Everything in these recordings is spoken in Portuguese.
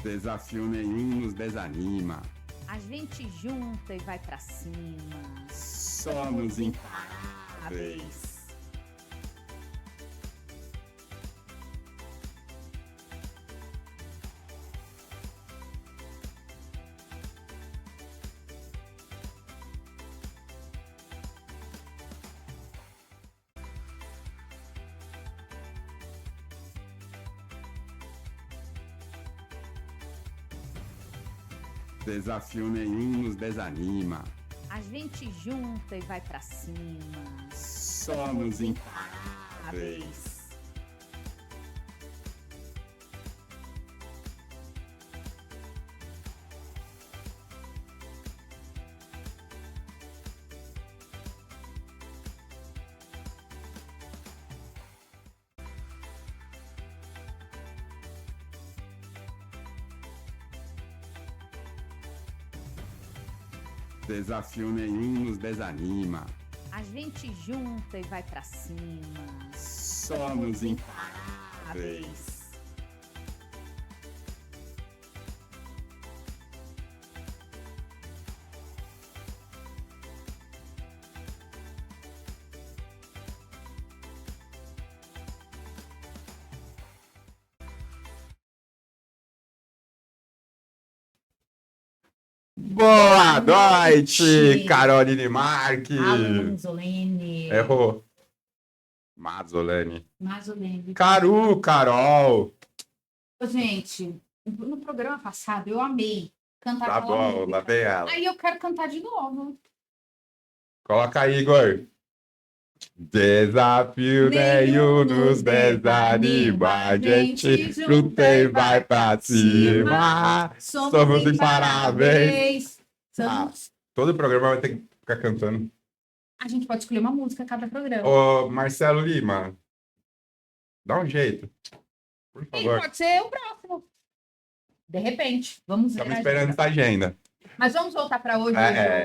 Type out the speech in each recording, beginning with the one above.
Desafio nenhum nos desanima. A gente junta e vai pra cima. Somos imparáveis. Desafio nenhum nos desanima. A gente junta e vai pra cima. Somos imparáveis. Desafio nenhum nos desanima. A gente junta e vai pra cima. Somos imparáveis. Boa noite, Caroline Marques. Mazzoleni. Errou. Mazzoleni. Mazzoleni. Carol. Ô, gente, no programa passado eu amei cantar Tá aquela bom, música. lá vem ela. Aí eu quero cantar de novo. Coloca aí, Igor. Desafio nenhum nos desanima, a gente junta e vai pra cima. Somos imparáveis. Todo programa vai ter que ficar cantando. A gente pode escolher uma música a cada programa. Ô, Marcelo Lima, dá um jeito, por E favor. pode ser o próximo. De repente. Vamos ver. Estamos esperando essa agenda. Mas vamos voltar para hoje.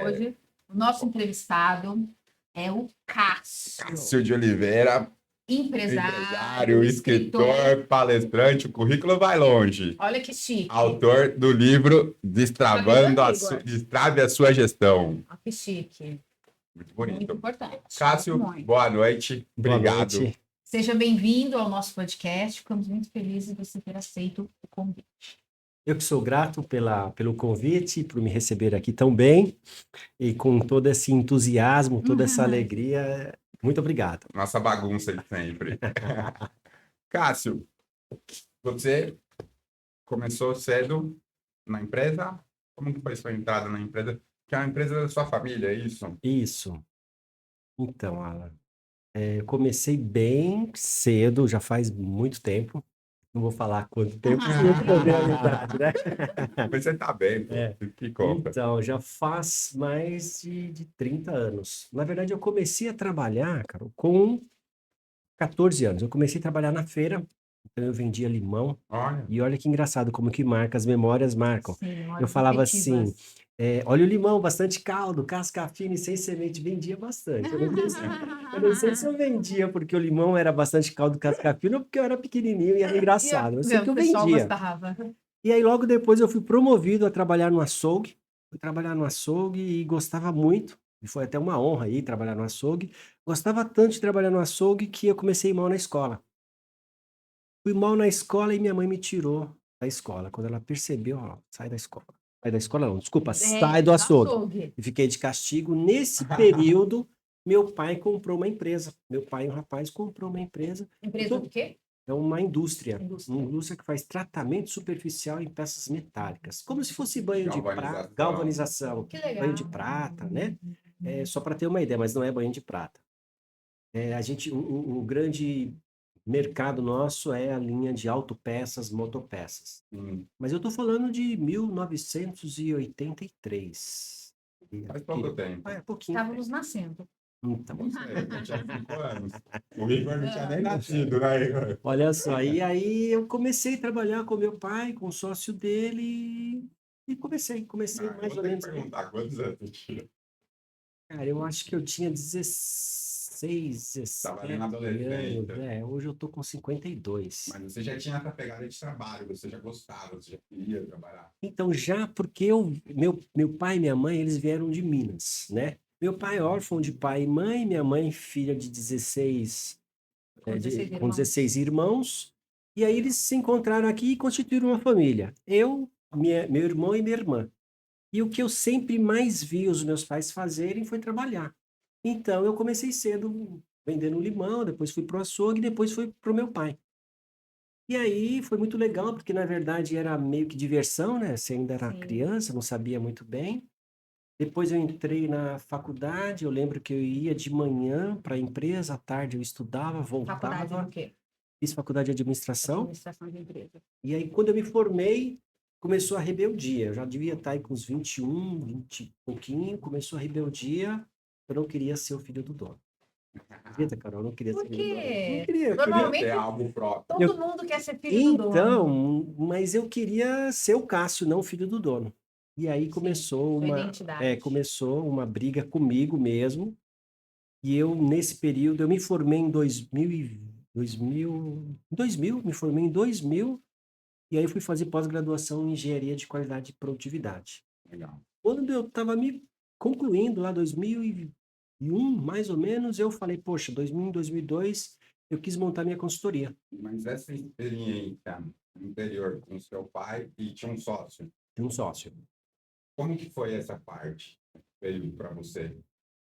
Hoje. O nosso entrevistado é o Cássio. Cássio de Oliveira, empresário, escritor, palestrante, o currículo vai longe. Olha que chique. Autor do livro Destrave a Sua Gestão. Olha que chique. Muito bonito. Muito importante. Cássio, boa noite. Obrigado. Boa noite. Seja bem-vindo ao nosso podcast. Ficamos muito felizes de você ter aceito o convite. Eu que sou grato pelo convite, por me receber aqui tão bem e com todo esse entusiasmo, toda essa alegria. Muito obrigado. Nossa bagunça de sempre. Cássio, você começou cedo na empresa? Como que foi sua entrada na empresa? Que é uma empresa da sua família, é isso? Isso. Então, Alan, eu comecei bem cedo, já faz muito tempo. Não vou falar quanto tempo, porque é a idade, né? Mas você tá bem, pô. Que conta. Então, já faz mais de 30 anos. Na verdade, eu comecei a trabalhar, cara, com 14 anos. Eu comecei a trabalhar na feira, então eu vendia limão. Olha. E olha que engraçado, como que marca, as memórias marcam. Sim, Eu falava assim, afetivas. olha o limão, bastante caldo, casca fina e sem semente, vendia bastante. Eu não sei se eu vendia porque o limão era bastante caldo, casca fina, ou porque eu era pequenininho e era engraçado. Eu sei que eu O pessoal vendia. gostava. E aí logo depois eu fui promovido a trabalhar no açougue. Fui trabalhar no açougue e gostava muito. E foi até uma honra aí trabalhar no açougue. Gostava tanto de trabalhar no açougue que eu comecei mal na escola. Fui mal na escola e minha mãe me tirou da escola. Quando ela percebeu, ó, sai da escola. Sai da escola não, desculpa, sai do açougue. E fiquei de castigo. Nesse período, meu pai comprou uma empresa. Meu pai, um rapaz, comprou uma empresa. Empresa do quê? É uma indústria. Uma indústria que faz tratamento superficial em peças metálicas. Como se fosse banho de prata, galvanização, Que legal. banho de prata, né? Só para ter uma ideia, mas não é banho de prata. O grande mercado nosso é a linha de autopeças, motopeças. Mas eu estou falando de 1983. Faz pouco tempo. Pouquinho. Estávamos nascendo. Então, Tinha 5 anos. O Igor não tinha nem nascido, né, Igor? olha só, e aí eu comecei a trabalhar com meu pai, com o sócio dele, e comecei mais ou menos. Perguntar quantos anos tinha. Cara, eu acho que eu tinha 16 16, Estava ali 17 na anos. adolescência. Hoje eu tô com 52. Mas você já tinha essa pegada de trabalho, você já gostava, você já queria trabalhar. Então, já porque meu pai e minha mãe, eles vieram de Minas, né? Meu pai é órfão de pai e mãe, minha mãe filha de 16, Com 16 com irmãos. 16 irmãos, e aí eles se encontraram aqui e constituíram uma família. Eu, meu irmão e minha irmã. E o que eu sempre mais vi os meus pais fazerem foi trabalhar. Então, eu comecei cedo vendendo limão, depois fui pro açougue, depois fui pro meu pai. E aí foi muito legal, porque na verdade era meio que diversão, né? Você ainda era Sim. criança, não sabia muito bem. Depois eu entrei na faculdade, eu lembro que eu ia de manhã para a empresa, à tarde eu estudava, Faculdade voltava, do quê? fiz faculdade de administração. Administração de empresa. E aí, quando eu me formei, começou a rebeldia. Eu já devia estar aí com uns 21, 20 e pouquinho, começou a rebeldia. Eu não queria ser o filho do dono. Acredita, Carol? Eu não queria ser Por filho do dono. Não quê? queria, eu queria. Normalmente Ter algo próprio. todo mundo quer ser filho do dono. Então, mas eu queria ser o Cássio, não o filho do dono. E aí Sim, começou sua uma, identidade. começou uma briga comigo mesmo. E eu, nesse período, eu me formei em 2000, me formei em 2000, e aí fui fazer pós-graduação em Engenharia de Qualidade e Produtividade. Legal. Quando eu estava me concluindo lá, 2001, mais ou menos, eu falei, poxa, 2001, 2002, eu quis montar minha consultoria. Mas essa experiência no interior com seu pai e tinha um sócio, Tem um sócio. como que foi essa parte? Veio para você?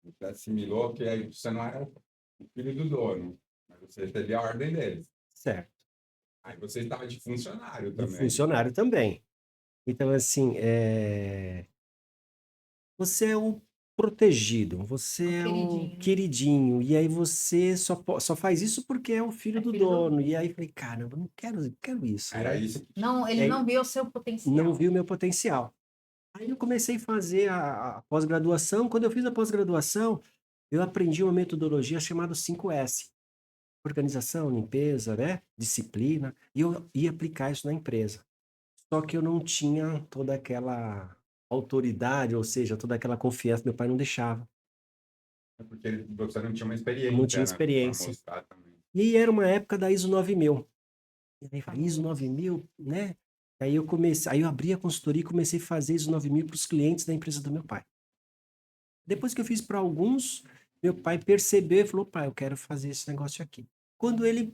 Você assimilou que aí você não era o filho do dono, mas você teve a ordem deles. Certo. Aí você estava de funcionário De também. funcionário também. Então, assim, você é o protegido, você é o queridinho, e aí você só faz isso porque é o filho do dono. E aí falei, caramba, não quero isso, Era né? isso que Não, ele É, não viu o seu potencial. Não vi o meu potencial. Aí eu comecei a fazer a pós-graduação. Quando eu fiz a pós-graduação, eu aprendi uma metodologia chamada 5S. Organização, limpeza, né? Disciplina. E eu ia aplicar isso na empresa. Só que eu não tinha toda aquela autoridade, ou seja, toda aquela confiança. Meu pai não deixava. é porque você não tinha uma Eu experiência, não tinha né, para experiência. mostrar também. E era uma época da ISO 9000. E aí, ISO 9000, né? Aí eu abri a consultoria e comecei a fazer ISO 9000 para os clientes da empresa do meu pai. Depois que eu fiz para alguns, meu pai percebeu e falou, pai, eu quero fazer esse negócio aqui. Quando ele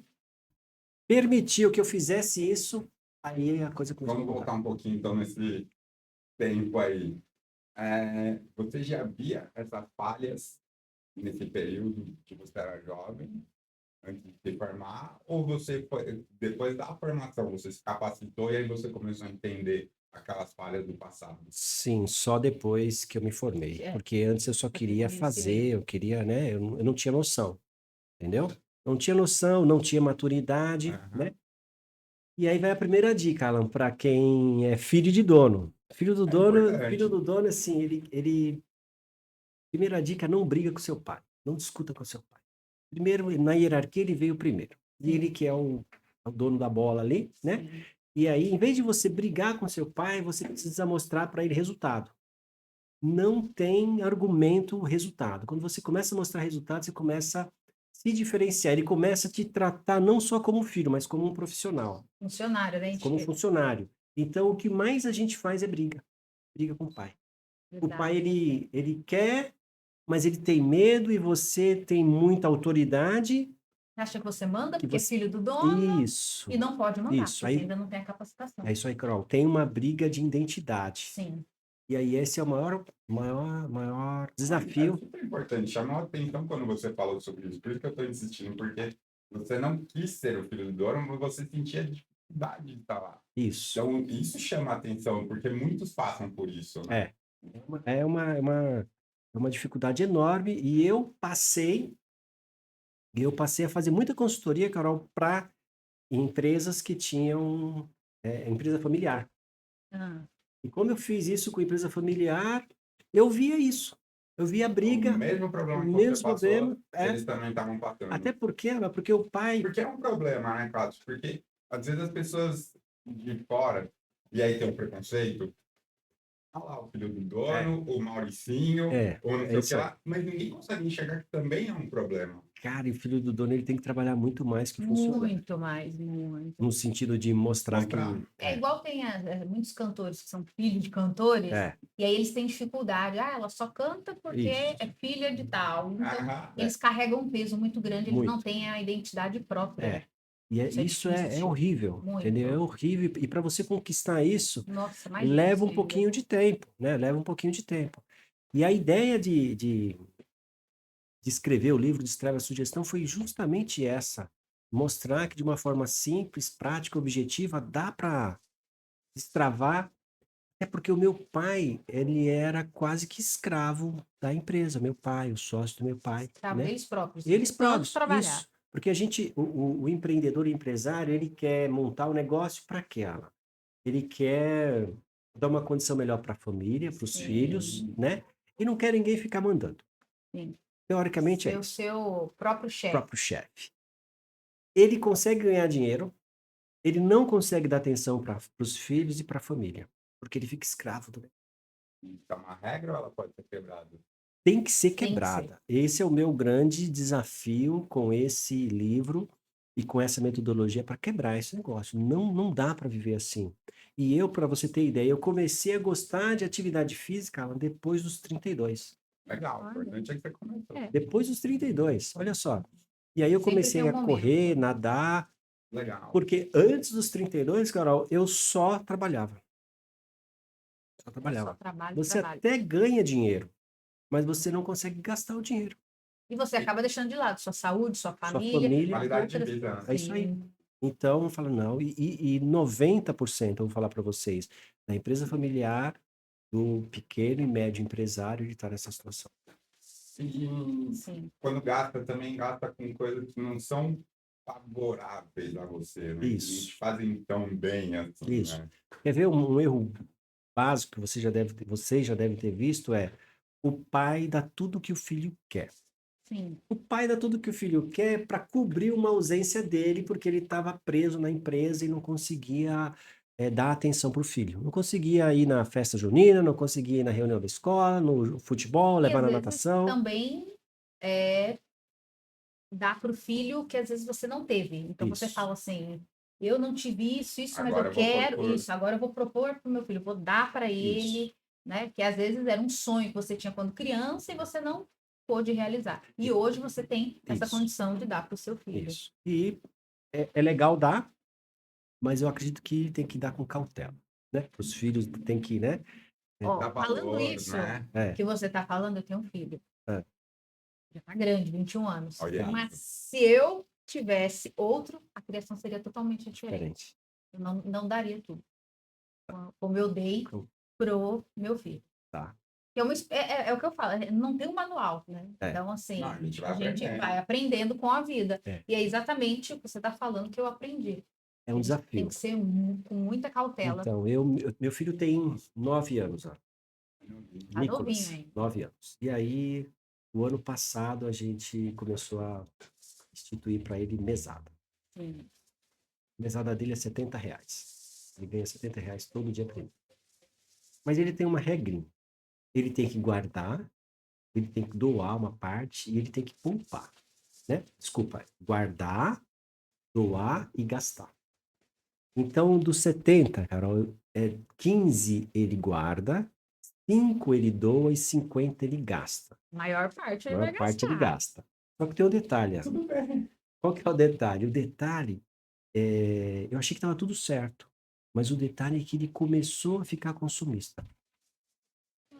permitiu que eu fizesse isso, aí a coisa começou a Vamos mudar. voltar um pouquinho, então, nesse tempo aí. Você já via essas falhas nesse período que você era jovem, antes de se formar, ou você foi, depois da formação, você se capacitou e aí você começou a entender aquelas falhas do passado? Sim, só depois que eu me formei. É. Porque antes eu só queria fazer, eu queria, né? Eu não tinha noção, entendeu? Não tinha noção, não tinha maturidade, né? E aí vai a primeira dica, Alan, para quem é filho de dono. Filho do dono, assim, primeira dica, não briga com seu pai, não discuta com seu pai. Primeiro, na hierarquia, ele veio primeiro. E ele que é o dono da bola ali, né? Sim. E aí, em vez de você brigar com seu pai, você precisa mostrar para ele resultado. Não tem argumento resultado. Quando você começa a mostrar resultado, você começa a se diferenciar. Ele começa a te tratar não só como filho, mas como um profissional. Funcionário, né? Como funcionário. Então, o que mais a gente faz é briga. Briga com o pai. O pai, ele quer, mas ele tem medo e você tem muita autoridade. Acha que você manda que porque você... é filho do dono Isso. e não pode mandar, Isso. porque Aí... você ainda não tem a capacitação. É isso aí, Carol. Tem uma briga de identidade. Sim. E aí esse é o maior desafio. É super importante. Chamou a atenção quando você falou sobre isso. Por isso que eu estou insistindo, porque você não quis ser o filho do dono, mas você sentia dificuldade de estar lá. Isso. Então, isso chama a atenção, porque muitos passam por isso, né? É uma dificuldade enorme. E eu passei a fazer muita consultoria, Carol, para empresas que tinham empresa familiar. E quando eu fiz isso com empresa familiar, eu via isso. Eu via a briga. O mesmo problema que mesmo você passou, problema, eles também estavam passando. Até porque o pai... Porque é um problema, né, Cláudio? Porque, às vezes, as pessoas de fora, e aí tem um preconceito, Olha lá, o filho do dono, o Mauricinho, ou não é sei o isso que aí. lá. Mas ninguém consegue enxergar que também é um problema. Cara, e o filho do dono ele tem que trabalhar muito mais que o funcionário. Muito mais, muito. No sentido de mostrar que. Mostrar. É igual tem muitos cantores que são filhos de cantores, É, e aí eles têm dificuldade. Ah, ela só canta porque isso. é filha de tal. Então, Aham, eles carregam um peso muito grande, eles não Muito. têm a identidade própria. É. E Isso é isso é difícil. horrível, Muito. entendeu? É horrível. E para você conquistar isso, Nossa, mais leva um difícil. pouquinho de tempo, né? Leva um pouquinho de tempo. E a ideia de escrever o livro, de escrever a sugestão, foi justamente essa. Mostrar que de uma forma simples, prática, objetiva, dá para destravar. É porque o meu pai, ele era quase que escravo da empresa. Meu pai, o sócio do meu pai, Tá? né? Eles próprios, Eles de tanto próprios, trabalhar. isso. Porque a gente, o empreendedor, o empresário, ele quer montar o negócio para quê, Alan? Ele quer dar uma condição melhor para a família, para os Sim. filhos, né? E não quer ninguém ficar mandando. Sim. Teoricamente é Ser o isso. seu próprio O chefe. próprio chefe. Ele consegue ganhar dinheiro, ele não consegue dar atenção para os filhos e para a família, porque ele fica escravo do. Então, uma regra ou ela pode ser quebrada? Tem que ser Tem que ser. quebrada. Esse é o meu grande desafio com esse livro e com essa metodologia para quebrar esse negócio. Não dá para viver assim. E eu, para você ter ideia, eu comecei a gostar de atividade física Alan, depois dos 32. Legal, o Olha. importante é que você começou. É. Depois dos 32, olha só. E aí eu Sempre comecei tem um a momento. correr, nadar, Legal. porque antes dos 32, Carol, eu só trabalhava. Só Só trabalhava. trabalho, Você trabalho. até ganha dinheiro, mas você não consegue gastar o dinheiro. E você acaba deixando de lado sua saúde, sua Sua família, família, Qualidade de outras vida, coisas. né? é isso aí. Sim. Então, eu falo, não, e 90%, eu vou falar para vocês, da empresa familiar, do pequeno e médio empresário, ele está nessa situação. E Sim. quando gasta, também gasta com coisas que não são favoráveis a você, né? Que não Isso, te fazem tão bem assim, isso. né? Quer ver um erro básico que vocês já devem ter visto é o pai dá tudo que o filho quer. Sim. O pai dá tudo que o filho quer para cobrir uma ausência dele, porque ele estava preso na empresa e não conseguia dar atenção para o filho. Não conseguia ir na festa junina, não conseguia ir na reunião da escola, no futebol, E levar às na vezes natação. também dá para o filho que às vezes você não teve. Então você Isso. fala assim, eu não tive isso, mas Agora eu eu vou quero propor. isso, agora eu vou propor para o meu filho, vou dar para ele, Isso. né? Que às vezes era um sonho que você tinha quando criança e você não pôde realizar. E hoje você tem essa Isso. condição de dar para o seu filho. Isso. E é legal dar, mas eu acredito que tem que dar com cautela, né? Para os filhos tem que, né? Ó, Dá falando valor, isso né? que você está falando, eu tenho um filho. É. Já está grande, 21 anos. Olha Mas isso. se eu tivesse outro, a criação seria totalmente diferente. Diferente. Eu não daria tudo. Como eu dei Com- pro meu filho. Tá. É o que eu falo, não tem um manual, né? É. Então, assim, Não, a gente vai a gente aprendendo. vai aprendendo com a vida. É. E é exatamente o que você está falando que eu aprendi. É um A gente tem desafio. que ser com muita cautela. Então, meu filho tem 9 anos, ó. Tá Nicolas, novinho ainda. 9 anos. E aí, o ano passado, a gente começou a instituir para ele mesada. Sim. A mesada dele é R$ 70. Ele ganha R$ 70 todo dia para ele. Mas ele tem uma regrinha. Ele tem que guardar, ele tem que doar uma parte e ele tem que poupar, né? Desculpa, guardar, doar e gastar. Então, dos 70, Carol, 15 ele guarda, 5 ele doa e 50 ele gasta. Maior parte A ele maior vai parte ele gastar. gasta. Só que tem um detalhe, Ana. Tudo bem. Qual que é o detalhe? O detalhe eu achei que estava tudo certo, mas o detalhe é que ele começou a ficar consumista.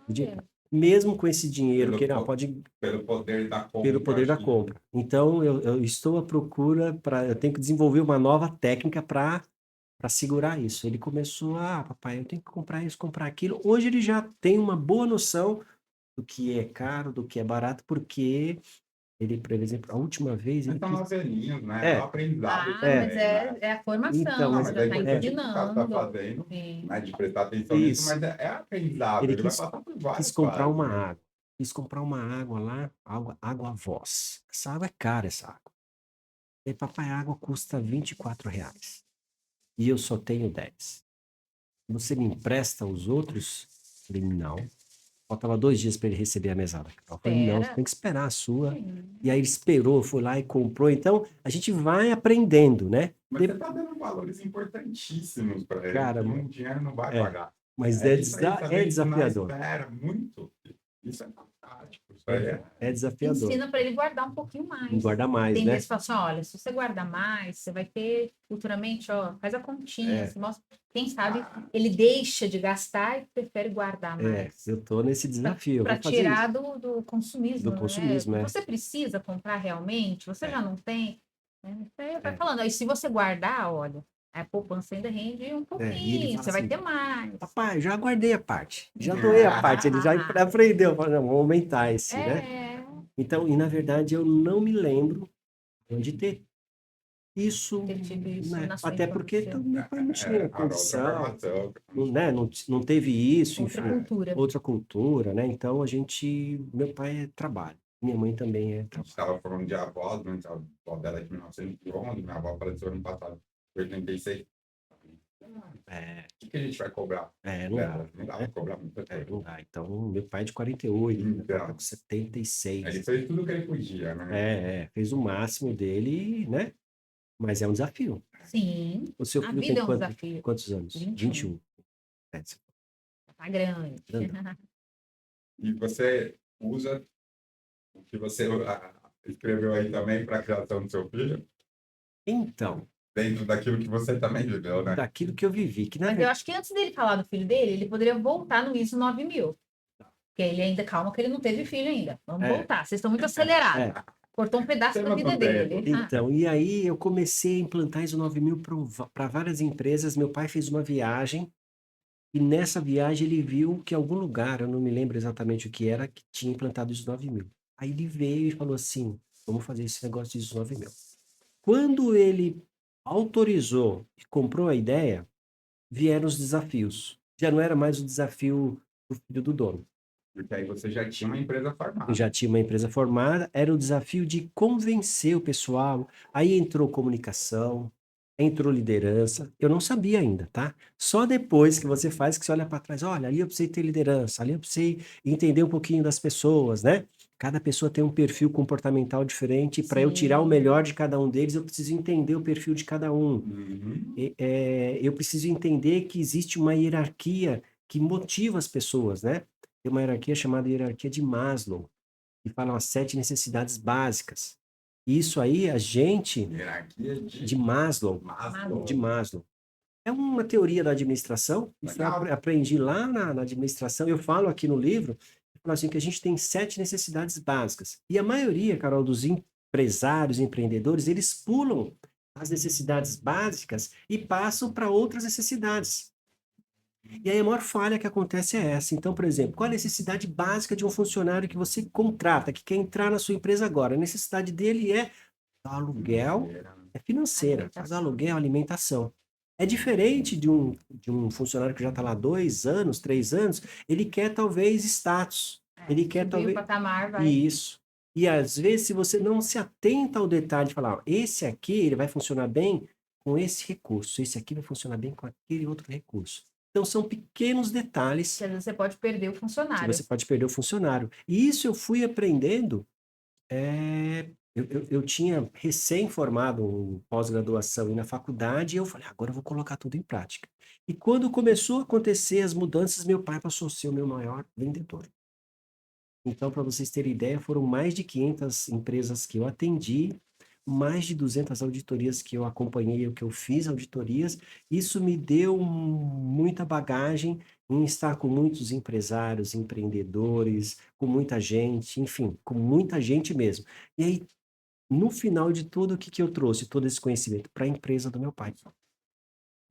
Olha, Mesmo com esse dinheiro que ele Pelo pode Pelo poder da compra. pelo poder da acho que- compra. Então eu estou à procura eu tenho que desenvolver uma nova técnica para segurar isso. Ele começou, papai, eu tenho que comprar isso, comprar aquilo. Hoje ele já tem uma boa noção do que é caro, do que é barato, porque ele, por exemplo, a última vez Mas ele são quis. novelinhos, né? É o aprendizado mas também, né? é a formação, Então, Não, mas você mas já é está importante o que o Caso está ensinando. fazendo, Sim. né? De prestar atenção nisso, Isso. mas é aprendizado. Ele Ele vai quis, passar por quis várias comprar fases, uma né? água. Quis comprar uma água lá, água Voz. Essa água é cara, essa água. E papai, a água custa R$ 24. E eu só tenho 10. Você me empresta os outros Falei, não. Faltava 2 dias para ele receber a mesada. Eu falei, não, você Espera. tem que esperar a sua. Sim. E aí ele esperou, foi lá e comprou. Então, a gente vai aprendendo, né? Mas você tá dando valores importantíssimos para ele, Cara, que um dinheiro não vai é, pagar. mas É é, isso aí é também que nós desafiador. espera muito. Isso é fantástico. Isso aí É desafiador. Ensina para ele guardar um pouquinho mais. Não guarda mais, Tem né? vezes que fala assim, olha, se você guardar mais, você vai ter futuramente, ó, faz a continha, se mostra. Quem sabe ele deixa de gastar e prefere guardar mais. Eu tô nesse desafio. Para Vou fazer tirar isso. do consumismo, Do consumismo, né? é. Você precisa comprar realmente, você já não tem. Né? Você vai É. falando, aí se você guardar, olha, a poupança ainda rende um E ele pouquinho, fala você vai assim, ter mais. papai, já guardei a parte. Já doei a parte. Ele já aprendeu. Falei, não, vamos aumentar esse, né? É, Então, e na verdade, eu não me lembro de ter isso, ter tido isso né? na sua Até porque infância. meu pai não tinha outra condição, formação. né? Não teve isso, Outra enfim, cultura. outra cultura, né? Então, meu pai é trabalho, minha mãe também é A gente trabalho. estava falando de avós, né? A avó dela é de 1911, minha avó faleceu ano passado, 86. O que a gente vai cobrar Não dá, dela? Não dá né? para cobrar muita coisa. Não dá. Então, meu pai é de 48, meu pai tá Então, com 76. ele fez tudo o que ele podia, né? Fez o máximo dele, né? Mas é um desafio. Sim, O seu a filho vida tem é um desafio. quantos anos? 21. É, Tá grande. grandão. E você usa o que você escreveu aí também para a criação do seu filho, Então, dentro daquilo que você também viveu, né? daquilo que eu vivi, que na Mas eu verdade. acho que antes dele falar do filho dele, ele poderia voltar no ISO 9000. Porque ele ainda, calma, que ele não teve filho ainda. Vamos voltar, vocês estão muito acelerados. Cortou um pedaço Você da não vida tem dele. tempo. Então, e aí eu comecei a implantar ISO 9000 para várias empresas. Meu pai fez uma viagem e nessa viagem ele viu que algum lugar, eu não me lembro exatamente o que era, que tinha implantado ISO 9000. Aí ele veio e falou assim, vamos fazer esse negócio de ISO 9000. Quando ele autorizou e comprou a ideia, vieram os desafios. Já não era mais o desafio do filho do dono. Porque aí você já tinha uma empresa formada. Eu já tinha uma empresa formada, era o desafio de convencer o pessoal. Aí entrou comunicação, entrou liderança. Eu não sabia ainda, tá? Só depois que você faz, que você olha para trás, olha, ali eu precisei ter liderança, ali eu precisei entender um pouquinho das pessoas, né? Cada pessoa tem um perfil comportamental diferente. Para eu tirar o Sim. melhor de cada um deles, eu preciso entender o perfil de cada um. Uhum. Eu preciso entender que existe uma hierarquia que motiva as pessoas, né? Tem uma hierarquia chamada hierarquia de Maslow, que fala as 7 necessidades básicas. Isso aí, a gente, Hierarquia de Maslow, Maslow. de Maslow. É uma teoria da administração, isso eu Legal. aprendi lá na administração, eu falo aqui no livro, eu falo assim, que a gente tem 7 necessidades básicas. E a maioria, Carol, dos empresários, empreendedores, eles pulam as necessidades básicas e passam para outras necessidades. E aí a maior falha que acontece é essa. Então, por exemplo, qual a necessidade básica de um funcionário que você contrata, que quer entrar na sua empresa agora? A necessidade dele é aluguel, é financeira, faz aluguel, alimentação. É diferente de um funcionário que já está lá 2 anos, 3 anos, ele quer talvez status. Ele quer Subir o talvez. patamar, vai. Isso. E às vezes, se você não se atenta ao detalhe de falar, ó, esse aqui ele vai funcionar bem com esse recurso, esse aqui vai funcionar bem com aquele outro recurso. Então, são pequenos detalhes Que às vezes você pode perder o que funcionário. você pode perder o funcionário. E isso eu fui aprendendo. Eu tinha recém-formado em pós-graduação e na faculdade, e eu falei, agora eu vou colocar tudo em prática. E quando começou a acontecer as mudanças, meu pai passou a ser o meu maior vendedor. Então, para vocês terem ideia, foram mais de 500 empresas que eu atendi, mais de 200 auditorias que eu acompanhei, que eu fiz auditorias. Isso me deu muita bagagem em estar com muitos empresários, empreendedores, com muita gente, enfim, com muita gente mesmo. E aí, no final de tudo, o que eu trouxe? Todo esse conhecimento para a empresa do meu pai.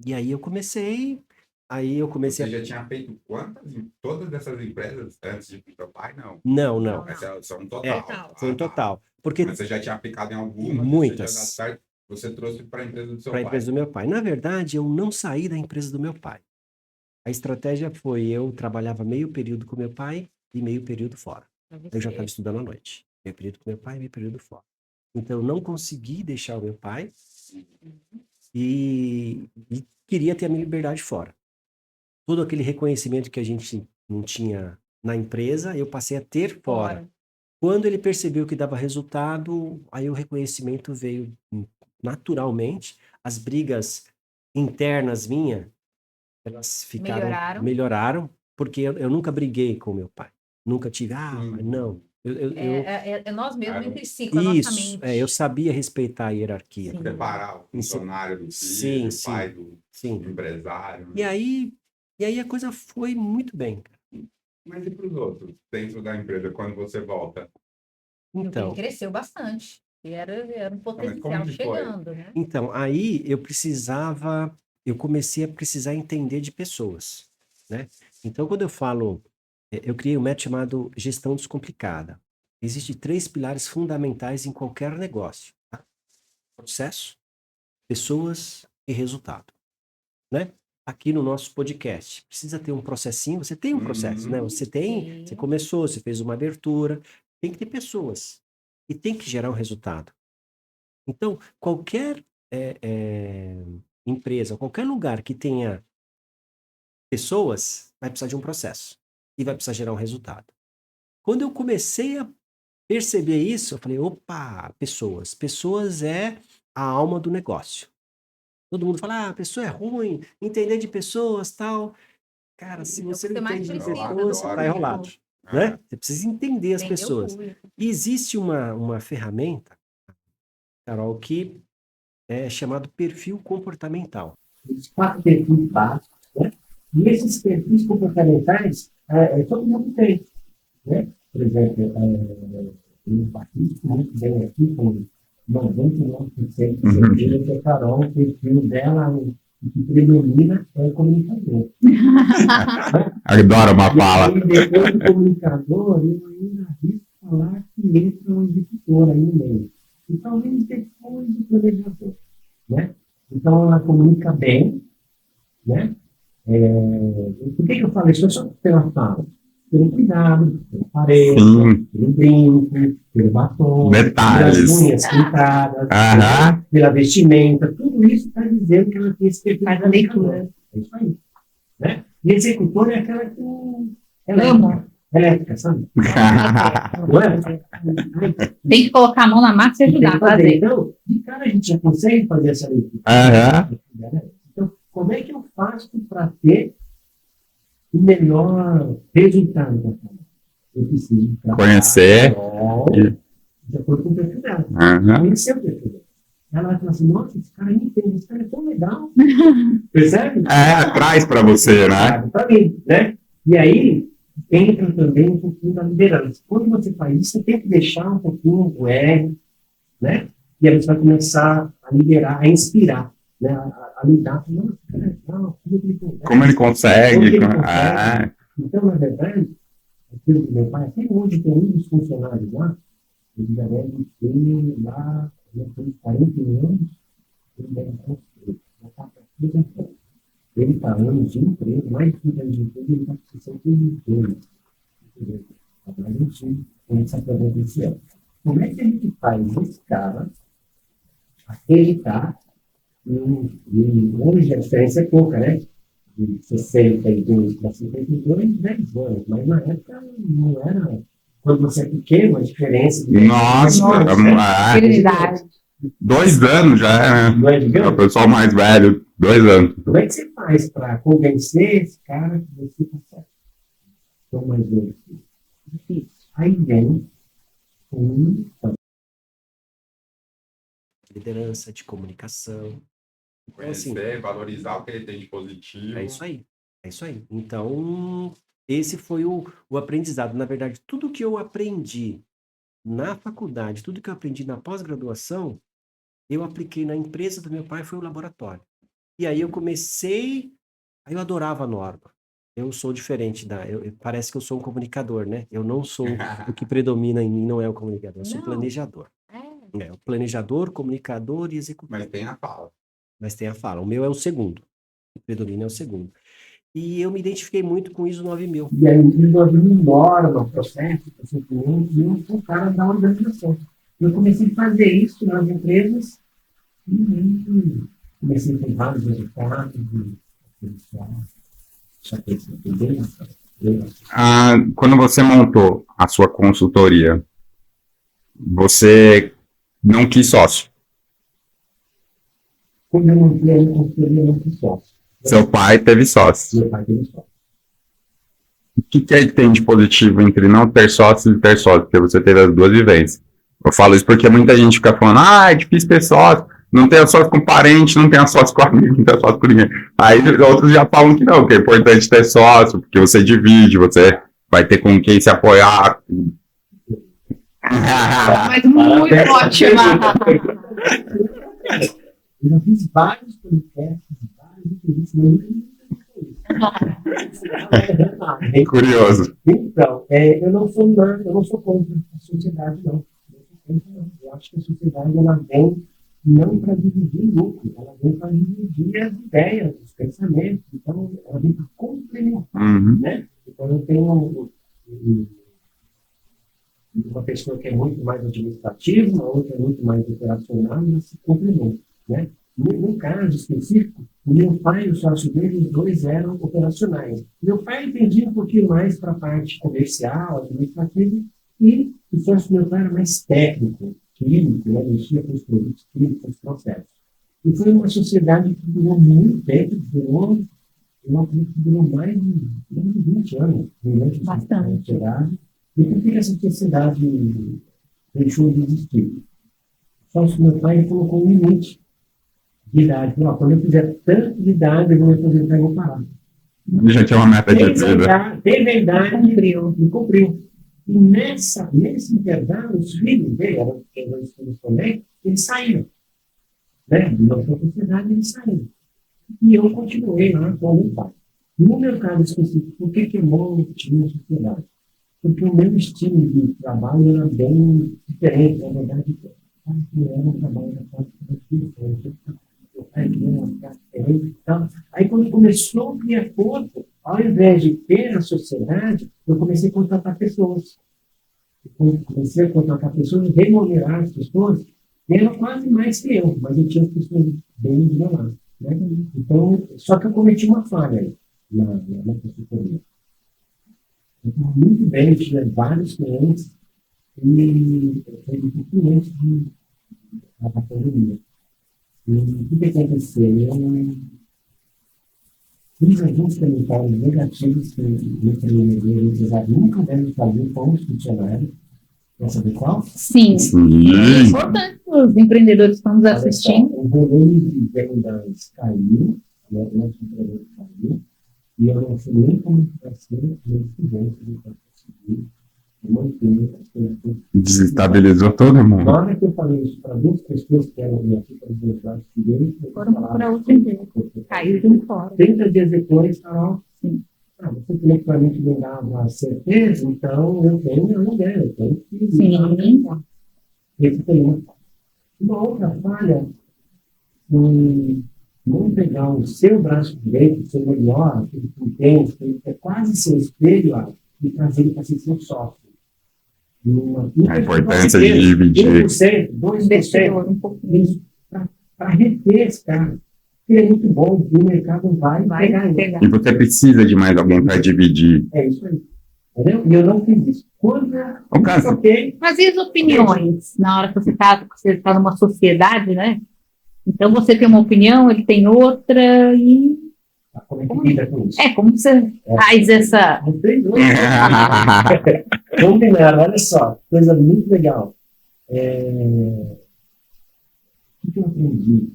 E aí eu comecei Você já tinha feito quantas em todas essas empresas antes de ir pro teu pai? Não. Não. Não. Essa é um total. Total. Foi um total. Porque Mas você já tinha aplicado em algumas, muitas. você já dá certo, você trouxe para a empresa do seu para a pai. empresa do meu pai. Na verdade, eu não saí da empresa do meu pai. A estratégia foi, eu trabalhava meio período com meu pai e meio período fora. Eu já estava estudando à noite. Meio período com meu pai e meio período fora. Então, eu não consegui deixar o meu pai e queria ter a minha liberdade fora. Todo aquele reconhecimento que a gente não tinha na empresa, eu passei a ter fora. Fora. Quando ele percebeu que dava resultado, aí o reconhecimento veio naturalmente. As brigas internas minhas, elas melhoraram, porque eu nunca briguei com meu pai. Nunca tive, pai, não. É nós mesmos entre si, com a nossa mente. Eu sabia respeitar a hierarquia. Sim. Separar o funcionário do Sim, filho, o pai do empresário. E aí a coisa foi muito bem. Mas e para os outros, dentro da empresa, quando você volta? Então, Ele cresceu bastante. Era um potencial que chegando, né? Então, aí eu comecei a precisar entender de pessoas, né? Então, quando eu falo, eu criei um método chamado gestão descomplicada. Existem 3 pilares fundamentais em qualquer negócio, tá? Processo, pessoas e resultado, né? Aqui no nosso podcast, precisa ter um processinho, você tem um processo, né? Você começou, você fez uma abertura, tem que ter pessoas e tem que gerar um resultado. Então, qualquer empresa, qualquer lugar que tenha pessoas, vai precisar de um processo e vai precisar gerar um resultado. Quando eu comecei a perceber isso, eu falei, opa, pessoas. Pessoas é a alma do negócio. Todo mundo fala, a pessoa é ruim, entender de pessoas, tal. Cara, se você não entende de pessoas, você está enrolado. Né? Você precisa entender as pessoas. E existe uma ferramenta, Carol, que é chamado perfil comportamental. Os 4 perfis básicos, né? E esses perfis comportamentais, todo mundo tem, né? Por exemplo, eu participo muito bem aqui com 99% de certeza que a Carol, o perfil dela, o que predomina é o comunicador. Adoro uma fala. E depois do comunicador, eu ainda arrisco falar que entra um executor aí no meio. E talvez depois do planejador, né? Então, ela comunica bem, né? Por que eu falei isso? Só pela fala. Pelo cuidado, pelo aparelho, pelo brinco, pelo batom, pelas unhas pintadas, pela vestimenta. Tudo isso está dizendo que ela tem esse perfil. Faz a leitura. É isso aí. Né? E executor é aquela que elétrica, sabe? Não é? Tem que colocar a mão na massa e ajudar a fazer. Então, de cara a gente já consegue fazer essa leitura. Então, como é que eu faço para ter o melhor resultado? Eu preciso conhecer de acordo com o perfil dela. Conhecer o perfil dela. Ela vai falar assim, nossa, esse cara entende, esse cara é tão legal. Percebe? Traz para você, né? Para mim, né? E aí, entra também um pouquinho da liderança. Quando você faz isso, você tem que deixar um pouquinho o ego, né? E aí você vai começar a liderar, a inspirar, né? A lidar com, nossa, cara, como ele consegue. Então, na verdade, aquilo que meu pai, até hoje tem um dos funcionários lá, ele já deve ter lá, já tem 40 anos, ele deve ter ele está anos de emprego, mais de 30 anos de emprego, ele está com 62. A gente tem essa pergunta esse ano. Como é que a gente faz esse cara acreditar hoje a diferença é pouca, né? De 62 para 52, 10 anos. Mas na época não era. Quando você é pequeno, a diferença. Nossa, Verdade. 2 anos já, né? É o pessoal mais velho, 2 anos. Como é que você faz para convencer esse cara que você está certo? Então, mais velho. Difícil. Aí vem liderança, de comunicação. Conhecer, valorizar o que ele tem de positivo. É isso aí. É isso aí. Então, esse foi o aprendizado. Na verdade, tudo que eu aprendi na faculdade, tudo que eu aprendi na pós-graduação, eu apliquei na empresa do meu pai, foi o laboratório. E aí eu comecei, aí eu adorava a norma. Eu sou diferente parece que eu sou um comunicador, né? Eu não sou, o que predomina em mim não é o comunicador, eu sou planejador. O planejador, comunicador e executor. Mas tem a fala. O meu é o segundo. O que predomina é o segundo. E eu me identifiquei muito com ISO 9000. E aí o ISO 9000 norma, processo, procedimento, e eu sou o cara da organização. Eu comecei a fazer isso nas empresas e comecei a ter vários resultados. Quando você montou a sua consultoria, você não quis sócio. Quando eu montei a minha consultoria, eu não fui sócio. Seu pai teve sócio. Meu pai teve sócio. O que tem de positivo entre não ter sócio e ter sócio? Porque você teve as duas vivências. Eu falo isso porque muita gente fica falando, é difícil ter sócio. Não tem sócio com parente, não tem sócio com amigo, não tem sócio com ninguém. Aí outros já falam que não, que é importante ter sócio, porque você divide, você vai ter com quem se apoiar. Mas muito ótima. Eu já fiz vários podcasts, vários entrevistas, É curioso. Então, eu não sou contra a sociedade, não. Eu acho que a sociedade ela vem não para dividir lucro, ela vem para dividir as ideias, os pensamentos. Então, ela vem para complementar, né? Então, eu tenho uma pessoa que é muito mais administrativa, uma outra é muito mais operacional, e elas se complementam, né? No caso específico, o meu pai e o sócio dele, os dois eram operacionais. Meu pai entendia um pouquinho mais para a parte comercial, administrativa, e o sócio do meu pai era mais técnico, químico, né? Mexia com os produtos químicos, os processos. E foi uma sociedade que durou muito tempo, eu acredito que durou mais de 20 anos. Bastante. E por que essa sociedade deixou de existir? O sócio do meu pai colocou um limite de idade. Quando eu fizer tanto de idade, eu vou me aposentar e vou parar. Ele já tinha uma meta de vida. Teve a idade e cumpriu. E nesse intervalo, os filhos dele, eram dois filhos também, eles saíram. Né? De nossa sociedade, eles saíram. E eu continuei lá com o meu pai. No meu caso específico, por que eu não tinha sociedade? Porque o meu estilo de trabalho era bem diferente, na verdade. Era um trabalho da parte Aí, quando começou a criar corpo, ao invés de ter a sociedade, eu comecei a contratar pessoas. Comecei a contratar pessoas, remunerar as pessoas, e eram quase mais que eu, mas eu tinha pessoas bem do meu lado. Né? Então, só que eu cometi uma falha aí, na consultoria. Eu estava muito bem, eu tinha vários clientes, e foi muito cliente da pandemia. E o que aconteceu? Eu fiz alguns comentários negativos que o empresário nunca deve fazer com os funcionários. Quer saber qual? Sim. É importante os empreendedores que estão nos assistindo. O volume de vendas caiu, né? O nosso empreendedor caiu, e eu não sei nem como vai ser mês que vem, se ele vai conseguir manter as coisas. Desestabilizou todo mundo. Na hora que eu falei isso para duas pessoas que eram aqui para os meus lados figueiros, Foram para outra empresa. Caíram fora. 30 dias depois, Carol, você intelectualmente não dava certeza, então eu tenho aluguel, eu tenho que... Sim. Esse foi uma outra falha, não pegar o seu braço direito, o seu melhor, aquele que tem, que é quase seu espelho, e trazer ele para ser seu sócio. A importância de dividir. 1%, 2%, para reter esse cara. Ele é muito bom, e o mercado vai pegar ele. E você precisa de mais alguém para dividir. É isso aí. Entendeu? E eu não fiz isso. Quando eu toquei... Mas e as opiniões? Na hora que você está numa sociedade, né? Então você tem uma opinião, ele tem outra, e... Como é que lida com isso? Como você faz essa... Combinado, olha só, coisa muito legal. O que eu aprendi?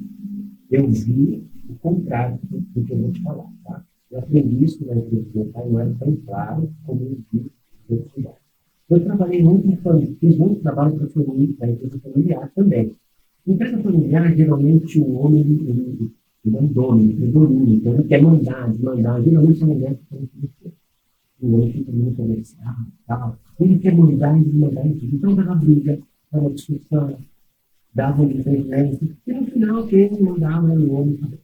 Eu vi o contrário do que eu vou te falar, tá? Eu aprendi isso na empresa do meu pai, não era tão claro como eu vi em outros lugares. Eu trabalhei muito em família, fiz muito trabalho para a empresa familiar também. Empresa familiar, geralmente, o homem ele é um dono, ele domina, então ele quer mandar, desmandar. Geralmente, a mulher fica muito difícil. O homem fica muito comercial, tal. Ele quer mandar e desmandar em tudo. Então, dava briga, dava discussão, dava um diferença. E no final, quem mandava era o homem também.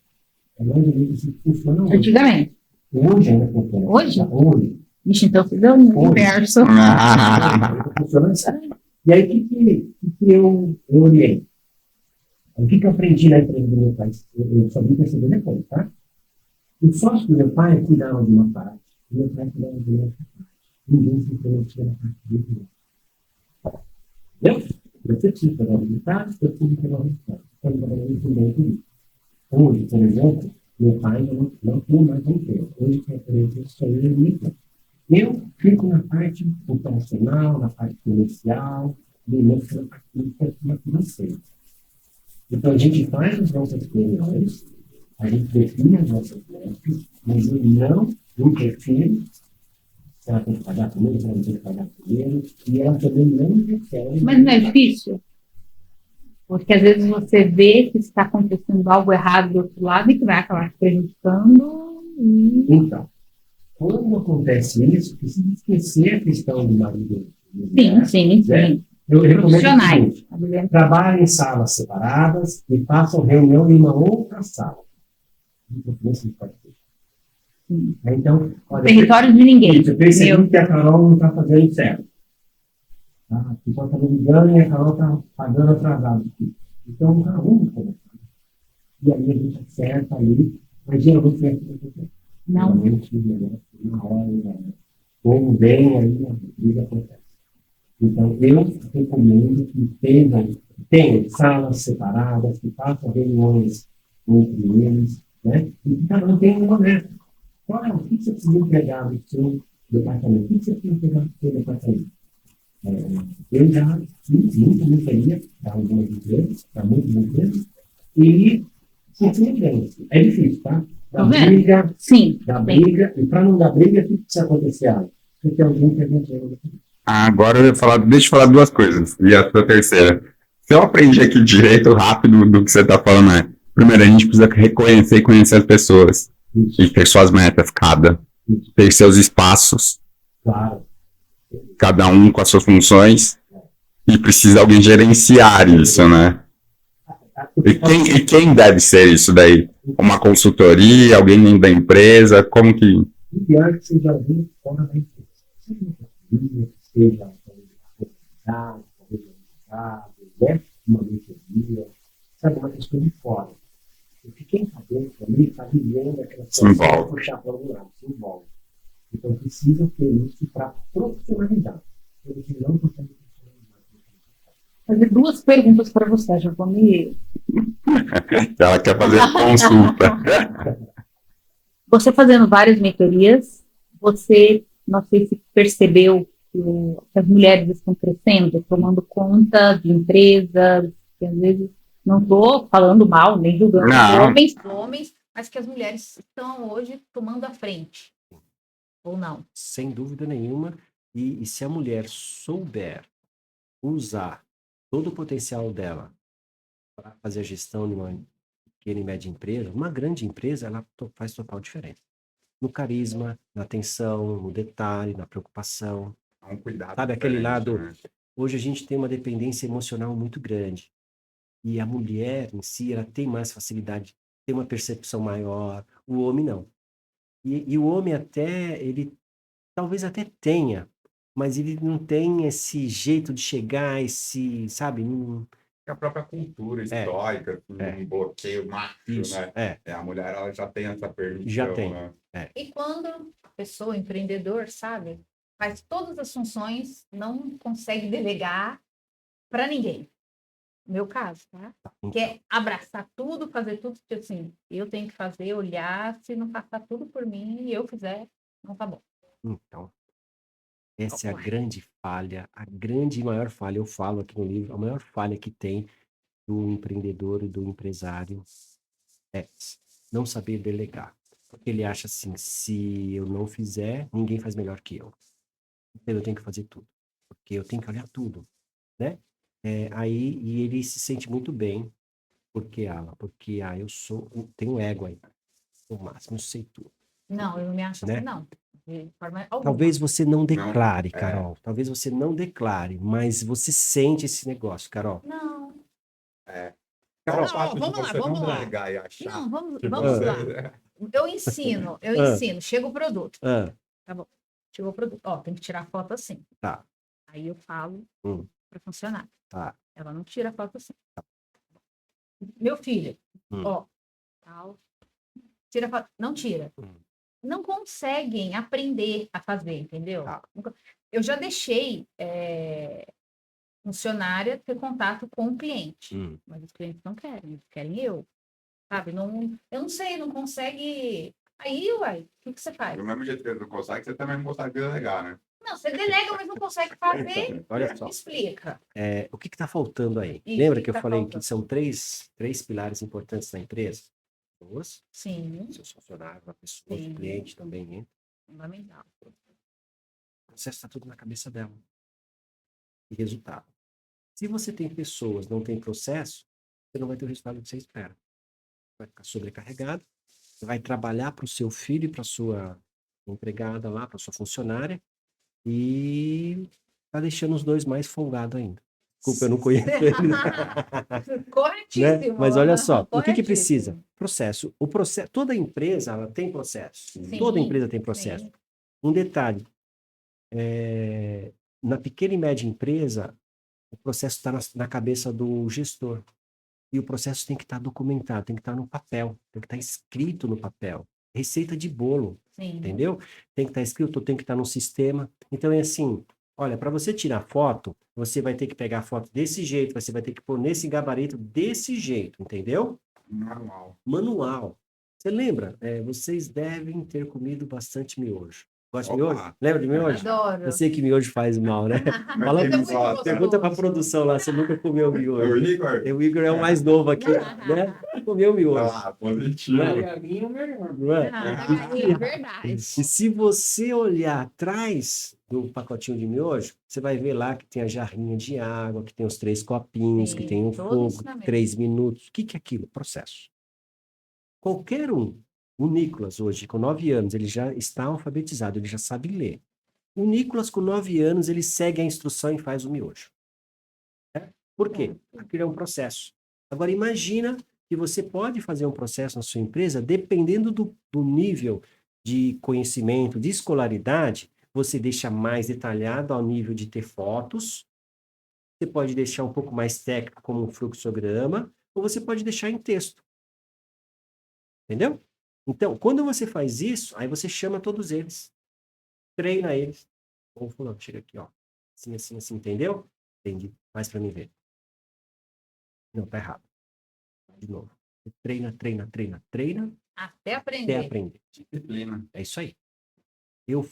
É mais ou menos assim que funciona hoje. Antigamente. Hoje ainda funciona. Hoje? Vixe, então você deu um universo. Funciona assim. E aí, o que eu olhei? O que eu aprendi na empresa do meu pai? Eu só vim perceber depois, tá? O sócio do meu pai cuidava de uma parte, e meu pai cuidava de outra parte. Ninguém se intrometia na parte dele. Entendeu? Você tinha que pegar o resultado, eu tive que pegar o resultado. Então, eu trabalhei também com isso. Hoje, por exemplo, meu pai não tem mais emprego. Hoje, por exemplo, sou eu e minha irmã. Eu fico na parte operacional, na parte comercial, e na parte financeira. Então, a gente faz as nossas reuniões, a gente define as nossas metas, mas eu não interfiro se ela tem que pagar primeiro, se ela não tem que pagar primeiro, e ela também não interfere. Mas não é difícil? Porque às vezes você vê que está acontecendo algo errado do outro lado e que vai acabar prejudicando. Então, quando acontece isso, precisa esquecer a questão do marido. Sim, sim, sim. Eu recomendo o Profissionais. seguinte: trabalhem em salas separadas e façam reunião em uma outra sala. Então, olha, Território de ninguém. eu percebi que a Carol não está fazendo certo. Ah, o pessoal está me ligando e a Carol está pagando atrasado aqui. Então, vamos conversar. E aí a gente acerta ali, mas geralmente é assim. Não. Na hora, como bem, aí a briga acontece. Então, eu recomendo que tenham salas separadas, que façam reuniões entre eles, né? E que cada um tenha uma meta. Qual é o que você precisa entregar no seu departamento? O que você precisa entregar no seu departamento? Eu já fiz muita mentoria para algumas empresas, para muitas empresas, e simplesmente é difícil, tá? Da briga, sim, da briga, e para não dar briga, o que precisa acontecer? Tem que ter alguém que a gente Agora eu ia falar, deixa eu falar duas coisas. E a sua terceira. Se eu aprendi aqui direito, rápido do que você está falando é, primeiro, a gente precisa reconhecer e conhecer as pessoas. E ter suas metas, ter seus espaços. Claro. Cada um com as suas funções. E precisa alguém gerenciar isso, né? E quem deve ser isso daí? Uma consultoria, alguém dentro da empresa? Como que... O ideal é que você já viu fora da empresa. Seja uma mentoria, sabe, uma questão de fora. Porque quem está dentro ali está vivendo aquela situação, puxar para algum lado, se envolve. Então precisa ter isso para profissionalizar. Porque não consegue profissionalizar. Fazer duas perguntas para você, já vou me... Ela quer fazer consulta. Você fazendo várias mentorias, você, não sei se percebeu que as mulheres estão crescendo, tomando conta de empresas, que às vezes não estou falando mal, nem julgando homens, mas que as mulheres estão hoje tomando a frente, ou não? Sem dúvida nenhuma. E se a mulher souber usar todo o potencial dela para fazer a gestão de uma pequena e média empresa, uma grande empresa, ela faz total diferença. No carisma, na atenção, no detalhe, na preocupação. Um cuidado. Sabe, aquele lado... Né? Hoje a gente tem uma dependência emocional muito grande. E a mulher em si, ela tem mais facilidade, tem uma percepção maior. O homem não. E o homem até, ele talvez até tenha, mas ele não tem esse jeito de chegar, esse, sabe? A própria cultura histórica, um bloqueio macho, isso, né? A mulher, ela já tem essa permissão. Já tem. Né? E quando a pessoa, empreendedor, sabe, faz todas as funções, não consegue delegar para ninguém. Meu caso, tá? Quer abraçar tudo, fazer tudo, porque assim, eu tenho que fazer, olhar, se não passar tudo por mim e eu fizer, não tá bom. Então, essa é a grande falha, a grande e maior falha, eu falo aqui no livro, a maior falha que tem do empreendedor e do empresário é não saber delegar. Porque ele acha assim, se eu não fizer, ninguém faz melhor que eu. Então eu tenho que fazer tudo, porque eu tenho que olhar tudo, né? E ele se sente muito bem, porque eu tenho ego aí, no máximo, eu sei tudo. Não, eu não me acho né? assim, não. De forma alguma. Talvez você não declare, Carol. Talvez você não declare, mas você sente esse negócio, Carol. Não. Carol, vamos lá. Não, vamos você... lá. Eu ensino. Chega o produto. Tá bom. Chegou o produto. Ó, tem que tirar a foto assim. Tá. Aí eu falo para funcionar. Tá. Ela não tira a foto assim. Tá. Meu filho, ó, tal. Tira a foto. Não tira. não conseguem aprender a fazer, entendeu? Tá. Eu já deixei funcionária ter contato com o cliente, mas os clientes não querem, eles querem eu, sabe? Não, eu não sei, não consegue. Aí, uai, o que você faz? Do mesmo jeito que ele não consegue, você também não consegue delegar, né? Não, você delega, mas não consegue fazer. Olha só. Me explica. O que está faltando aí? Isso, Lembra o que eu tá falei faltando? que são três pilares importantes da empresa? Pessoas, Sim, seus funcionários, a pessoa, sim, o cliente também entra. fundamental. O processo está tudo na cabeça dela. E resultado. Se você tem pessoas, não tem processo, você não vai ter o resultado que você espera. Vai ficar sobrecarregado, você vai trabalhar para o seu filho e para sua empregada lá, para sua funcionária, e tá deixando os dois mais folgados ainda. Desculpa, eu não conheço ele. Né? Corretíssimo. Mas olha só, o que corretíssimo. precisa? Processo. O processo, toda empresa ela tem processo. Sim, Toda empresa tem processo. sim. Um detalhe, na pequena e média empresa, o processo está na cabeça do gestor. E o processo tem que estar documentado, tem que estar no papel, tem que estar escrito no papel. Receita de bolo, Sim. entendeu? Tem que estar escrito, tem que estar no sistema. Então é assim, olha, para você tirar foto, você vai ter que pegar a foto desse jeito, você vai ter que pôr nesse gabarito desse jeito, entendeu? Manual. Manual. Você lembra? Vocês devem ter comido bastante miojo. Gosta de Opa! miojo? Lembra de miojo? Adoro. Eu sei que miojo faz mal, né? Mas Fala- quem não muito gosta? Pergunta pra produção lá, você nunca comeu O miojo. Igor? O Igor é o mais novo aqui, né? Comeu miojo. Ah, positivo. Não é? Não é? É verdade. E se você olhar atrás do pacotinho de miojo, você vai ver lá que tem a jarrinha de água, que tem os 3 copinhos, que Sim, tem um todo fogo, ensinamento. 3 minutos. O que que é aquilo? Processo. Qualquer um. O Nicolas, hoje, com 9 anos, ele já está alfabetizado, ele já sabe ler. O Nicolas, com 9 anos, ele segue a instrução e faz o miojo. Por quê? Aquilo é um processo. Agora, imagina que você pode fazer um processo na sua empresa, dependendo do nível de conhecimento, de escolaridade, você deixa mais detalhado ao nível de ter fotos, você pode deixar um pouco mais técnico, como um fluxograma, ou você pode deixar em texto. Entendeu? Então, quando você faz isso, aí você chama todos eles, treina eles. Ou fulano, chega aqui, ó. Assim, assim, assim, entendeu? Entendi. Faz para mim ver. Não, tá errado. De novo. Você treina, treina, treina, treina, Até até aprender. aprender. Disciplina. É isso aí. Eu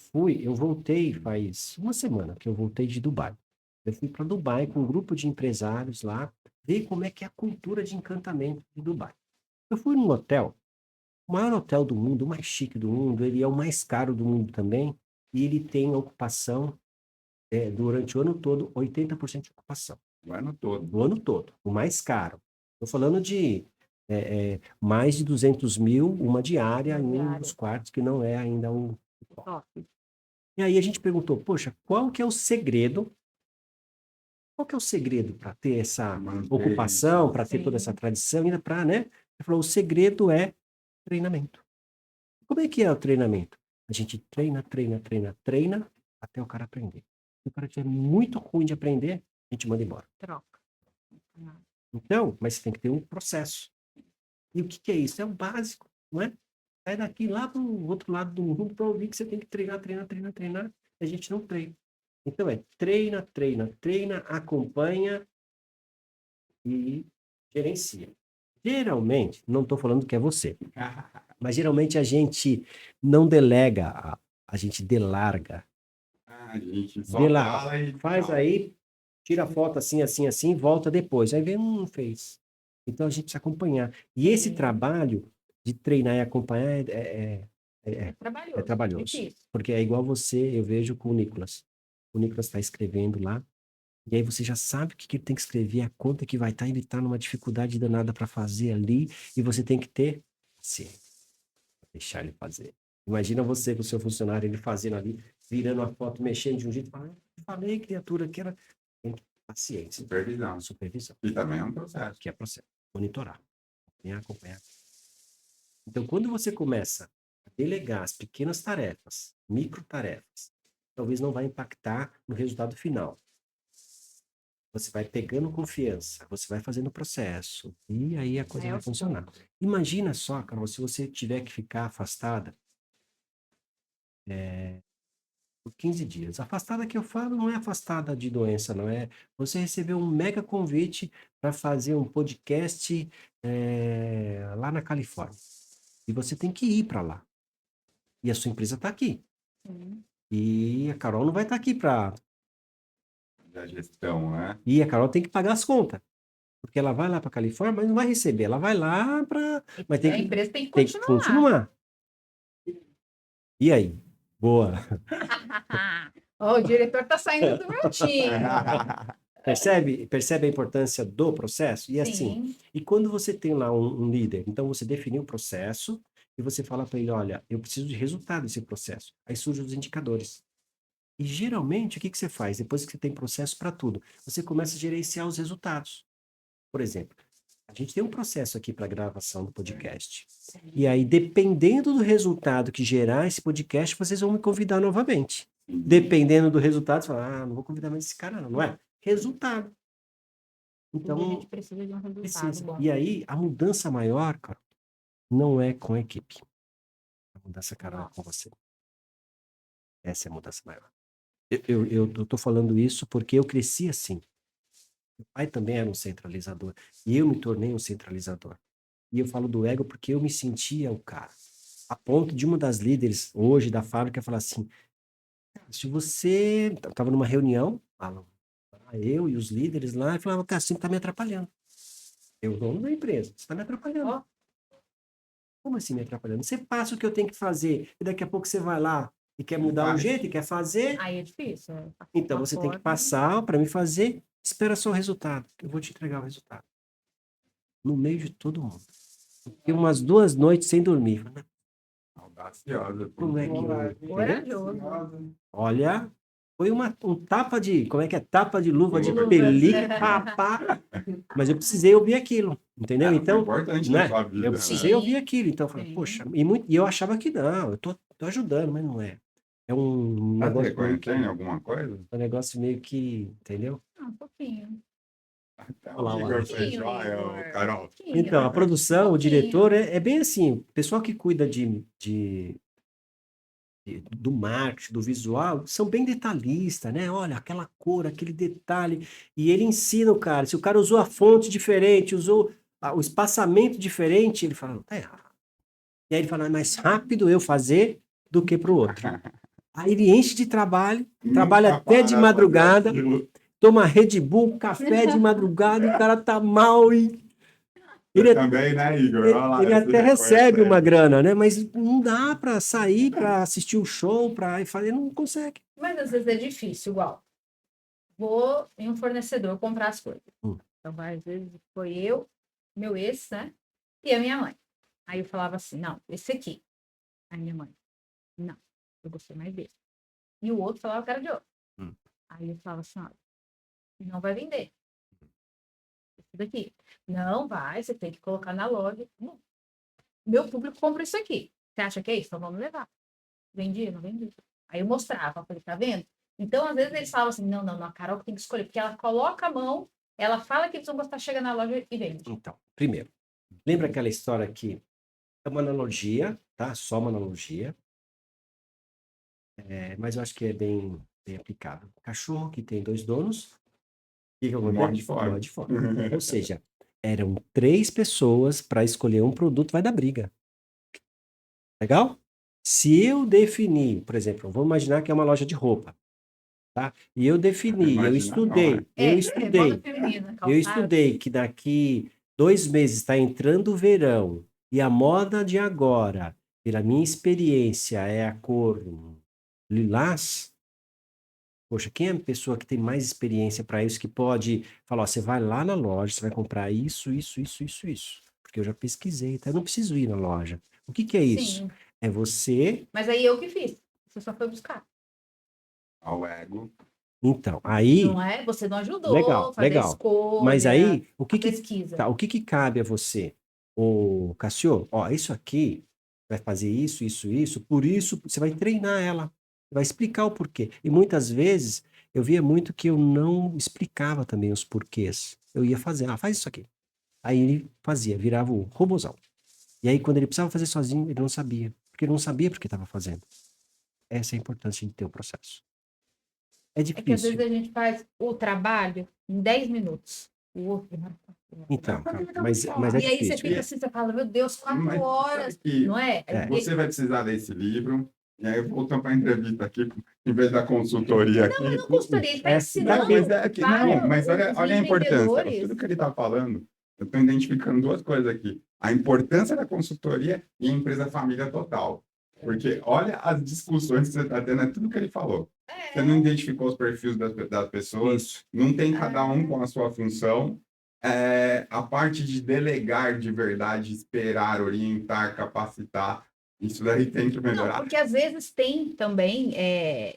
voltei faz uma semana que eu voltei de Dubai. Eu fui para Dubai com um grupo de empresários lá, ver como é que é a cultura de encantamento de Dubai. Eu fui num hotel, o maior hotel do mundo, o mais chique do mundo, ele é o mais caro do mundo também, e ele tem ocupação, durante o ano todo, 80% de ocupação. O ano todo. No ano todo, o mais caro. Estou falando de mais de 200 mil, uma diária Uma em um diária. dos quartos, que não é ainda o top. Top. E aí a gente perguntou, poxa, qual que é o segredo? Qual que é o segredo para ter essa Manter ocupação, para ter toda Sim. essa tradição, ainda para, né? Ele falou, o segredo é treinamento. Como é que é o treinamento? A gente treina, treina, treina, treina, até o cara aprender. Se o cara estiver muito ruim de aprender, a gente manda embora. Troca. Então, mas você tem que ter um processo. E o que que é isso? É o básico, não é? Sai daqui lá para o outro lado do mundo para ouvir que você tem que treinar, treinar, treinar, treinar. A gente não treina. Então treina, treina, treina, acompanha e gerencia. Geralmente, não estou falando que é você, mas geralmente a gente não delega, a gente delarga. Ah, gente, só Delarga. fala e Faz tchau. aí, tira a foto assim, assim, assim, volta depois. Aí vem, não fez. Então a gente precisa acompanhar. E esse Sim. trabalho de treinar e acompanhar Trabalhoso. é trabalhoso. Difícil. Porque é igual você, eu vejo com o Nicolas. O Nicolas está escrevendo lá, e aí você já sabe o que ele tem que escrever, a conta que vai estar, ele está numa dificuldade danada para fazer ali, e você tem que ter paciência, deixar ele fazer. Imagina você com o seu funcionário, ele fazendo ali, virando a foto, mexendo de um jeito, falando, falei, criatura, que era... Tem que ter paciência, Supervisão. supervisão, E também é um processo. que é processo, monitorar, acompanhar. Então, quando você começa a delegar as pequenas tarefas, micro tarefas, talvez não vai impactar no resultado final. Você vai pegando confiança, você vai fazendo o processo, e aí a coisa vai aos funcionar. poucos. Imagina só, Carol, se você tiver que ficar afastada por 15 dias. Afastada que eu falo não é afastada de doença, não é. Você recebeu um mega convite para fazer um podcast lá na Califórnia. E você tem que ir para lá. E a sua empresa está aqui. Sim. E a Carol não vai estar aqui para. Da gestão, né? E a Carol tem que pagar as contas. Porque ela vai lá para Califórnia, mas não vai receber. Ela vai lá para. Mas A empresa tem que tem que continuar. E aí? Boa. Ó, o diretor tá saindo do meu time. Percebe a importância do processo? E assim, Sim. e quando você tem lá um líder, então você definiu o processo e você fala para ele, olha, eu preciso de resultado desse processo. Aí surgem os indicadores. E geralmente, o que você faz? Depois que você tem processo para tudo, você começa a gerenciar os resultados. Por exemplo, a gente tem um processo aqui para gravação do podcast. E aí, dependendo do resultado que gerar esse podcast, vocês vão me convidar novamente. Dependendo do resultado, você fala, não vou convidar mais esse cara, não é? Resultado. Então, a Então, gente precisa de um resultado precisa. bom. E aí, a mudança maior, cara, não é com a equipe. A mudança, cara, é com você. Essa é a mudança maior. Eu tô falando isso porque eu cresci assim. Meu pai também era um centralizador. E eu me tornei um centralizador. E eu falo do ego porque eu me sentia o cara. A ponto de uma das líderes hoje da fábrica falar assim, se você... Tava numa reunião, eu e os líderes lá, e falava, cara, você tá me atrapalhando. Eu, dono da empresa, você tá me atrapalhando. Ó. Como assim me atrapalhando? Você passa o que eu tenho que fazer, e daqui a pouco você vai lá e quer mudar o faz. jeito, e quer fazer. Aí é difícil. Então você tem que passar para me fazer, espera só o resultado. Eu vou te entregar o resultado. No meio de todo mundo. Fiquei umas 2 noites sem dormir. Audaciosa. Como é que eu... Corajoso. Olha, foi um tapa de... Como é que é? Tapa de luva de Luva de pelica, pá. Mas eu precisei ouvir aquilo, entendeu? Então, importante né? na sua vida. Eu né? precisei ouvir aquilo. Então eu falei, Sim. poxa, e eu achava que não, eu tô ajudando, mas não é. É um Tá se negócio meio que... reconhecendo em alguma coisa? Um negócio meio que... Entendeu? Um pouquinho. Até Olha lá, o olha Igor lá. fez joia, Igor. Carol. Pouquinho. Então, a produção, o Pouquinho. diretor, é bem assim. O pessoal que cuida do marketing, do visual, são bem detalhistas, né? Olha, aquela cor, aquele detalhe. E ele ensina o cara. Se o cara usou a fonte diferente, usou o espaçamento diferente, ele fala, não, tá errado. E aí ele fala, é mais rápido eu fazer do que para o outro. Aí ele enche de trabalho, trabalha Nunca até de para madrugada, fazer aquilo. toma Red Bull, café de madrugada, e o cara tá mal e... Você também, né, Igor? Olha lá, Ele você até recebe reconhece uma ele. grana, né? Mas não dá para sair, para assistir o show, para fazer, não consegue. Mas às vezes é difícil, igual. Vou em um fornecedor comprar as coisas. Então, às vezes foi eu, meu ex, né? E a minha mãe. Aí eu falava assim, não, esse aqui. Aí minha mãe, não, eu gostei mais desse. E o outro falava que era de outro. Aí eu falava assim, olha, não vai vender. Esse daqui. Não vai, você tem que colocar na loja. Não. Meu público compra isso aqui. Você acha que é isso? Então vamos levar. Vendi? Não vendi. Aí eu mostrava, eu falei, tá vendo? Então, às vezes eles falam assim, não, a Carol tem que escolher, porque ela coloca a mão, ela fala que eles vão gostar, chega na loja e vende. Então, primeiro, lembra aquela história que é uma analogia, tá? Só uma analogia. Mas eu acho que é bem aplicável. Cachorro que tem 2 donos, o que acontece? Morre de fome. Morre de fome. Ou seja, eram 3 pessoas para escolher um produto, vai dar briga. Legal? Se eu definir, por exemplo, vamos imaginar que é uma loja de roupa, tá? E eu defini, eu estudei, moda feminina, eu estudei que daqui 2 meses está entrando o verão e a moda de agora, pela minha experiência, é a cor lilás. Poxa, quem é a pessoa que tem mais experiência para isso, que pode falar, ó, você vai lá na loja, você vai comprar isso. Porque eu já pesquisei, tá? Eu não preciso ir na loja. O que é isso? Sim. É você... Mas aí eu que fiz. Você só foi buscar. Ao ego. Então, aí... Não é? Você não ajudou Legal, a fazer legal. a escolha, Mas aí, a pesquisa. o que cabe a você? Ô, Cassio, ó, isso aqui vai fazer isso, por isso, você vai treinar ela. Vai explicar o porquê. E muitas vezes, eu via muito que eu não explicava também os porquês. Eu ia fazer, faz isso aqui. Aí ele fazia, virava o robozão. E aí, quando ele precisava fazer sozinho, ele não sabia. Porque ele não sabia porque estava fazendo. Essa é a importância de ter o processo. É É que às vezes difícil. a gente faz o trabalho em 10 minutos. O outro demora 4 horas. Então, Quando cara, acaba mas, de mas falar. é E aí você difícil. fica assim, você fala, meu Deus, 4 Mas horas, sabe que não é? É. você vai precisar desse livro, e aí voltando para a entrevista aqui, em vez da consultoria aqui. Não custaria, ele está Essa Não, ensinando mas é que não, para mas os olha a importância. empreendedores. Tudo que ele está falando, eu estou identificando duas coisas aqui. A importância da consultoria e a empresa família total. Porque olha as discussões que você está tendo, é tudo que ele falou. Você não identificou os perfis das pessoas, Isso. não tem cada um com a sua função. A parte de delegar de verdade, esperar, orientar, capacitar, isso daí tem que Não, melhorar. porque às vezes tem também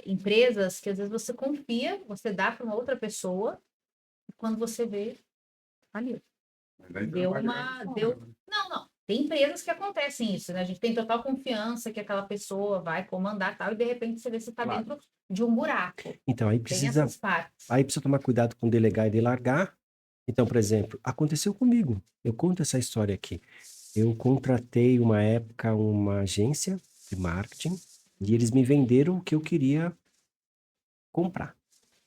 empresas que às vezes você confia, você dá para uma outra pessoa, e quando você vê, faliu. Mas daí você Deu não pode uma. jogar de Deu... fora, né? Não. Tem empresas que acontecem isso, né? A gente tem total confiança que aquela pessoa vai comandar tal, e de repente você vê se está Claro. dentro de um buraco. Então, aí Tem precisa, essas partes. aí precisa tomar cuidado com delegar e delargar. Então, por exemplo, aconteceu comigo. Eu conto essa história aqui. Eu contratei uma época uma agência de marketing e eles me venderam o que eu queria comprar,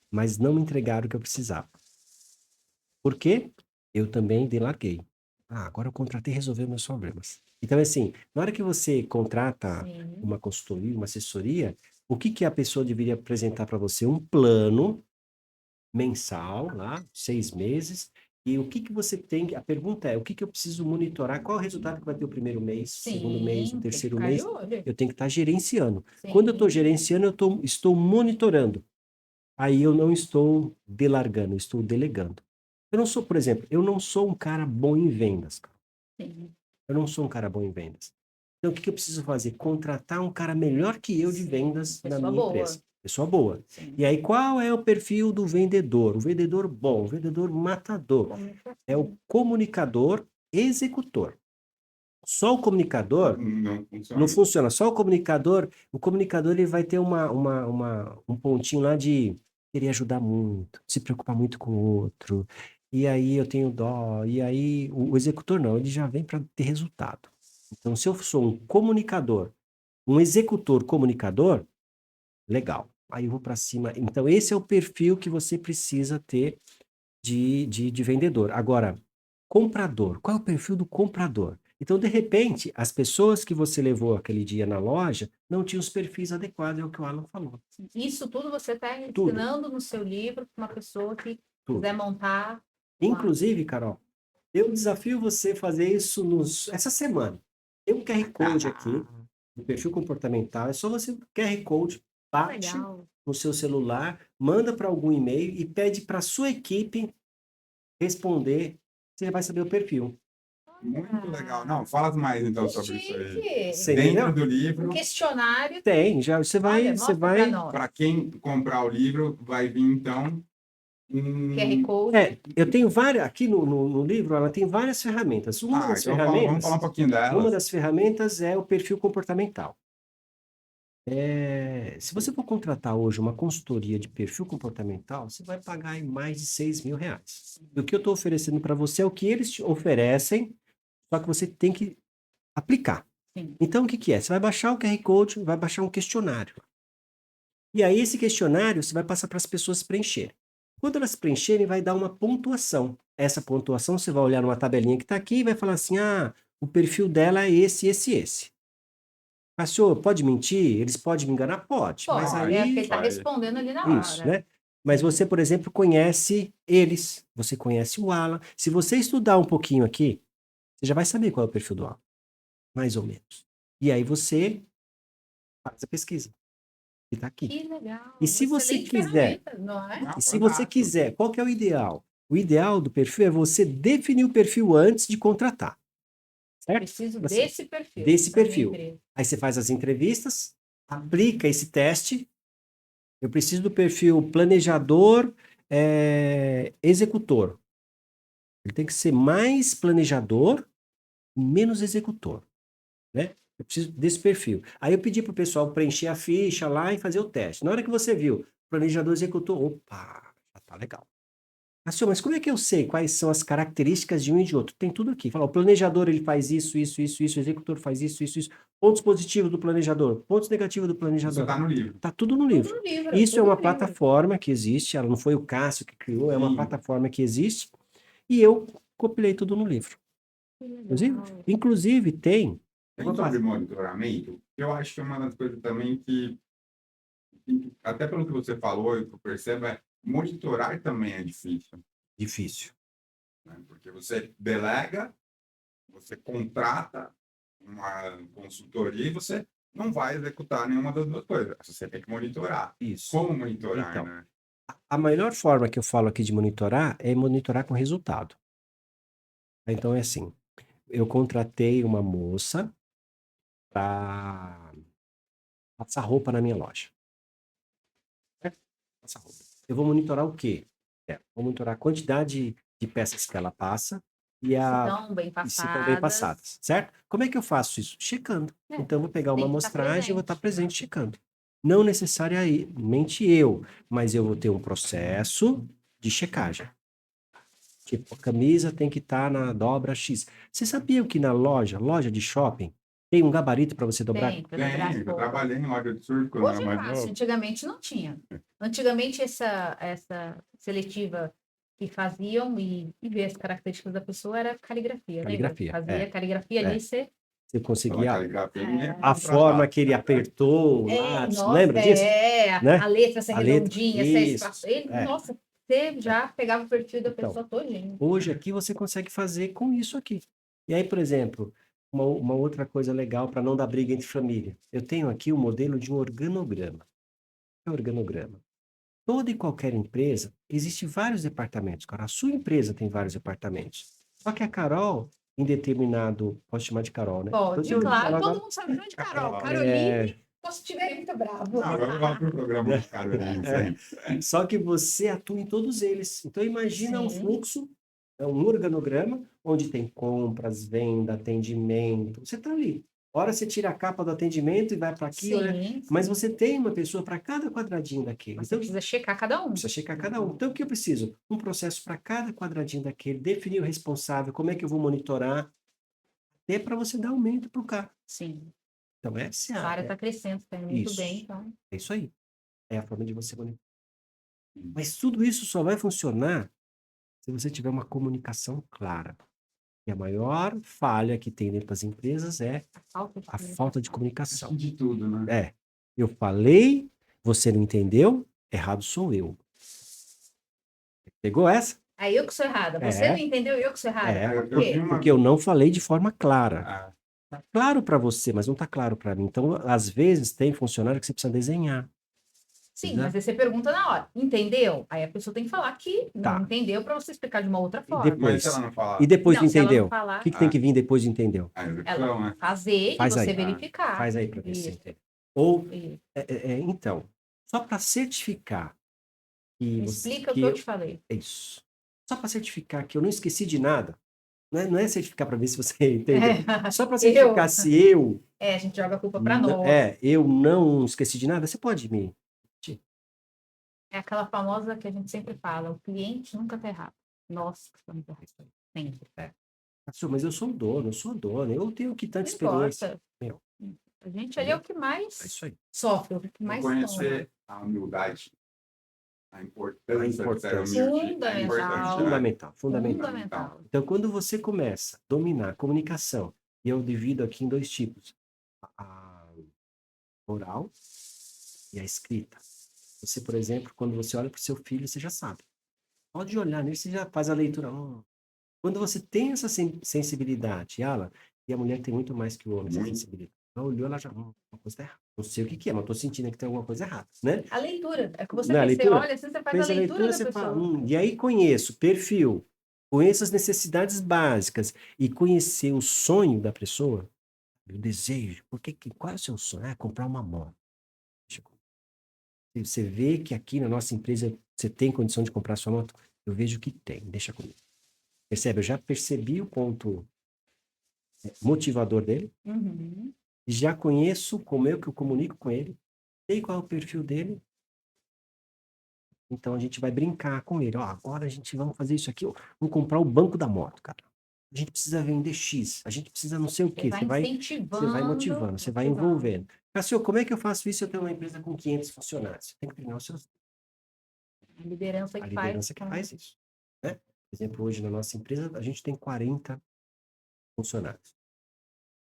mas não me entregaram o que eu precisava. Por quê? Eu também delarguei. Agora eu contratei e resolveu meus problemas. Então, assim, na hora que você contrata Sim. uma consultoria, uma assessoria, o que que a pessoa deveria apresentar para você? Um plano mensal, lá, 6 meses, e o que que você tem, a pergunta é, o que que eu preciso monitorar, qual é o resultado que vai ter o primeiro mês, o segundo mês, o Sim, tem que terceiro ficar mês, de olho. eu tenho que estar gerenciando. Quando eu estou Sim. gerenciando, estou monitorando. Aí eu não estou delargando, eu estou delegando. Eu não sou, por exemplo, eu não sou um cara bom em vendas, cara. Sim. Eu não sou um cara bom em vendas. Então, o que que eu preciso fazer? Contratar um cara melhor que eu de Sim, vendas na pessoa minha boa. empresa. Pessoa boa. Sim. E aí, qual é o perfil do vendedor? O vendedor bom, o vendedor matador. Comunicação. É o comunicador executor. Só o comunicador Não funciona. não funciona. Só o comunicador ele vai ter um pontinho lá de querer ajudar muito, se preocupar muito com o outro. E aí eu tenho dó. E aí o executor não, ele já vem para ter resultado. Então, se eu sou um comunicador, um executor comunicador, legal. Aí eu vou para cima. Então, esse é o perfil que você precisa ter de vendedor. Agora, comprador. Qual é o perfil do comprador? Então, de repente, as pessoas que você levou aquele dia na loja não tinham os perfis adequados, é o que o Alan falou. Isso tudo você está Tudo. ensinando no seu livro para uma pessoa que Tudo. quiser montar. Inclusive, Carol, eu desafio você a fazer isso essa semana. Tem um QR Code aqui, do perfil comportamental. É só você, QR Code, bate Legal. no seu celular, manda para algum e-mail e pede para sua equipe responder. Você já vai saber o perfil. Muito legal. Não, fala mais então sobre isso aí. Chique. Você Dentro entendeu? do Um livro, questionário. Tem, já você vai, Olha, você mostra para vai. nós. para quem comprar o livro, vai vir então. QR Code. Eu tenho várias, aqui no livro, ela tem várias ferramentas. Uma das Então vamos falar um pouquinho uma delas. das ferramentas é o perfil comportamental. Se você for contratar hoje uma consultoria de perfil comportamental, você vai pagar aí mais de R$ 6.000. E o que eu estou oferecendo para você é o que eles te oferecem, só que você tem que aplicar. Sim. Então, o que que é? Você vai baixar o QR Code, vai baixar um questionário. E aí, esse questionário, você vai passar para as pessoas preencherem. Quando elas preencherem, vai dar uma pontuação. Essa pontuação, você vai olhar numa tabelinha que está aqui e vai falar assim, o perfil dela é esse, esse, esse. Mas, senhor, pode mentir? Eles podem me enganar? Pode. Mas Pode, é porque ele aí, está vai. respondendo ali na isso, hora. né? Mas você, por exemplo, conhece eles, você conhece o Alan. Se você estudar um pouquinho aqui, você já vai saber qual é o perfil do Alan, mais ou menos. E aí você faz a pesquisa, que está aqui. Que legal. E se você Excelente quiser, ferramenta, não é? Não, e se você fantástico. quiser, qual que é o ideal? O ideal do perfil é você definir o perfil antes de contratar. Certo? Preciso Assim, desse perfil. desse pra minha perfil. empresa. Aí você faz as entrevistas, aplica esse teste. Eu preciso do perfil planejador, executor. Ele tem que ser mais planejador e menos executor, né? Eu preciso desse perfil. Aí eu pedi para o pessoal preencher a ficha lá e fazer o teste. Na hora que você viu planejador executor, opa, já tá legal. Senhor, mas como é que eu sei quais são as características de um e de outro? Tem tudo aqui. Fala, o planejador ele faz isso, isso, isso, isso, o executor faz isso, isso, isso. Pontos positivos do planejador, pontos negativos do Isso planejador. tá no livro. Tá tudo no Tudo livro. no livro, Isso é tudo uma no livro. plataforma que existe, ela não foi o Cássio que criou, é uma Sim. plataforma que existe, e eu compilei tudo no livro. Que Inclusive, legal. inclusive tem. Tem sobre monitoramento, eu acho que é uma das coisas também que, até pelo que você falou, e que eu percebo, monitorar também é difícil, Difícil. né? Porque você delega, você contrata uma consultoria e você não vai executar nenhuma das duas coisas. Você tem que monitorar. Isso. Como monitorar, Então. né? A melhor forma que eu falo aqui de monitorar é monitorar com resultado. Então é assim, eu contratei uma moça para passar roupa na minha loja. Certo? Passar roupa. Eu vou monitorar o quê? Vou monitorar a quantidade de peças que ela passa e Se a estão bem e se estão bem passadas. passadas, certo? Como é que eu faço isso? Checando. É, Então eu vou pegar uma tem que estar amostragem e vou estar presente. presente checando. Não necessariamente eu, mas eu vou ter um processo de checagem. Tipo, a camisa tem que estar na dobra X. Você sabia que na loja de shopping, tem um gabarito para você dobrar? Tem, para dobrar as Tem, eu roupas. trabalhei em loja de surf quando Hoje era é mais fácil, novo. antigamente não tinha. Antigamente essa seletiva que faziam e ver as características da pessoa era caligrafia, lembra? Caligrafia, Fazia caligrafia é. ali, você... Você Pela conseguia caligrafia, ninguém a forma que ele apertou o É, lápis, nossa, lembra disso? Né? a letra ser A letra, redondinha, ser isso, espaço. Ele, é. nossa, você já pegava o perfil da Então, pessoa todinho. Hoje aqui você consegue fazer com isso aqui. E aí, por exemplo, uma outra coisa legal para não dar briga entre família. Eu tenho aqui o modelo de um organograma. O que é organograma? Toda e qualquer empresa, existe vários departamentos. Cara, a sua empresa tem vários departamentos. Só que a Carol, em determinado, posso chamar de Carol, né? Pode, Então, claro, ela todo agora- mundo sabe o nome de Carol. É. Caroline, posso estiver muito bravo. Não, agora vai pro programa dos Carolinhos aí. Só que você atua em todos eles. Então imagina um Sim. fluxo, um organograma, onde tem compras, venda, atendimento. Você está ali. Hora você tira a capa do atendimento e vai para aqui, olha. Sim, Mas sim. você tem uma pessoa para cada quadradinho daquele. Mas Então, você precisa checar cada um. precisa checar cada um. Então, o que eu preciso? Um processo para cada quadradinho daquele, definir o responsável, como é que eu vou monitorar, até para você dar aumento para o cara. Sim. Então, essa é A área a, está crescendo, está indo muito isso. bem, então. é isso aí. É a forma de você monitorar. Mas tudo isso só vai funcionar se você tiver uma comunicação clara. E a maior falha que tem dentro das empresas é a falta de comunicação. Acho de tudo, né? Eu falei, você não entendeu, errado sou eu. Pegou essa? Aí eu que sou errada. Você não entendeu, eu que sou errada. Por Eu quê? vi uma... Porque eu não falei de forma clara. Ah, Tá claro para você, mas não tá claro para mim. Então, às vezes, tem funcionário que você precisa desenhar. Sim, mas aí você pergunta na hora. Entendeu? Aí a pessoa tem que falar que não Tá. entendeu para você explicar de uma outra E forma. mas depois, se ela não falar e depois Não, do se ela não entendeu? falar- O que tem que vir depois do entendeu? a execução, Ela né? fazer Faz e você aí. verificar. Faz aí para ver se você Isso, entende. Ou, isso. então, só para certificar que Me você, explica o que que eu te falei. é isso. Só para certificar que eu não esqueci de nada. Não é certificar para ver se você entendeu. Só para certificar se eu A gente joga a culpa para nós. eu não esqueci de nada, você pode me. É aquela famosa que a gente sempre fala, o cliente nunca tá errado. Nós que estamos errados. Sempre. Pastor, mas eu sou o dono, eu sou a dona, eu tenho que tanta Não experiência. importa. Meu. A gente ali é o que É mais isso aí. sofre, o que mais Conhecer a humildade, a importância de ser importância. humilde. É importante, né? Fundamental, fundamental. fundamental. Então, quando você começa a dominar a comunicação, e eu divido aqui em dois tipos, a oral e a escrita. Você, por exemplo, quando você olha para o seu filho, você já sabe. Pode olhar nele, você já faz a leitura. Quando você tem essa sensibilidade, e a mulher tem muito mais que o homem, essa Muito. sensibilidade. Ela olhou, ela já, uma coisa tá errada. Não sei o que é, mas estou sentindo que tem alguma coisa errada, né? A leitura, é que você Não, a fez, você leitura? olha, assim, você faz Fez a leitura da você pessoa. fala, e aí conheço perfil, conheço as necessidades básicas e conhecer o sonho da pessoa, o desejo. Qual é o seu sonho? Comprar uma moto. Você vê que aqui na nossa empresa você tem condição de comprar sua moto? Eu vejo que tem, deixa comigo. Percebe? Eu já percebi o ponto motivador dele, Uhum. já conheço como que eu comunico com ele, sei qual é o perfil dele, Então a gente vai brincar com ele. Ó, agora a gente vamos fazer isso aqui, ó. Vamos comprar o banco da moto, cara. A gente precisa vender X, a gente precisa não sei o quê. Você vai motivando, você vai envolvendo. Cássio, como é que eu faço isso se eu tenho uma empresa com 500 funcionários? Você tem que treinar os seus A liderança a que liderança que faz isso, né? Por exemplo, hoje na nossa empresa, a gente tem 40 funcionários.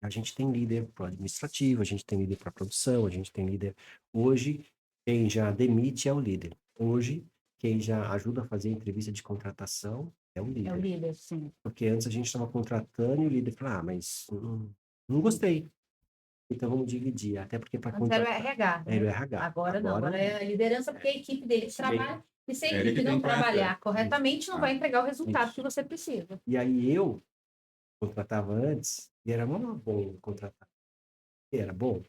A gente tem líder para o administrativo, a gente tem líder para produção, a gente tem líder... Hoje, quem já demite é o líder. Hoje, quem já ajuda a fazer a entrevista de contratação é o É o líder. líder, sim. Porque antes a gente estava contratando e o líder falava, mas não gostei. Então vamos dividir. Até porque para Antes era o contratar... RH, Era o né? RH. Agora não, agora é a liderança, porque é a equipe dele que trabalha. E se a Ele equipe que tem não que conhecer. trabalhar corretamente, não vai entregar o resultado Isso. que você precisa. E aí eu contratava antes e era muito bom contratar. E era bom.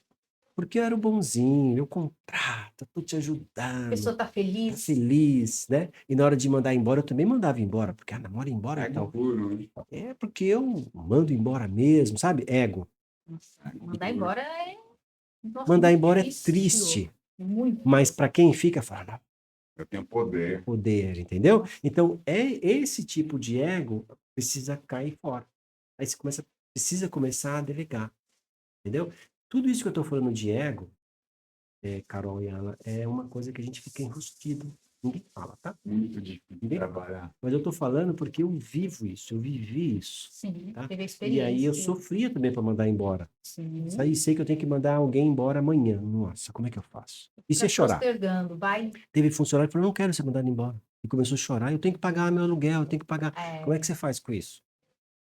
Porque eu era o bonzinho, eu contrato, tô te A ajudando, pessoa tá tá feliz. feliz, né? E na hora de mandar embora, eu também mandava embora, porque, namora embora e Ego tal. puro, né? É porque eu mando embora mesmo, sabe? Ego. Nossa, mandar embora é. Nossa, Mandar muito embora é difícil. triste, Muito. mas para quem fica, fala, não, Eu tenho poder. poder, entendeu? Então, é esse tipo de ego precisa cair fora. Aí você precisa começar a delegar, entendeu? Tudo isso que eu tô falando de ego, Carol e Ana, é uma coisa que a gente fica enrustido. Ninguém fala, tá? Muito difícil de Ninguém trabalhar. Mas eu tô falando porque eu vivo isso, eu vivi isso. Sim, Tá? teve a E experiência. aí eu sofria também para mandar embora. Sim. Isso aí sei que eu tenho que mandar alguém embora amanhã. Nossa, como é que eu faço? E se Fica chorar? postergando, vai. Teve funcionário que falou, não quero ser mandado embora. E começou a chorar, eu tenho que pagar meu aluguel, eu tenho que pagar. Como é que você faz com isso?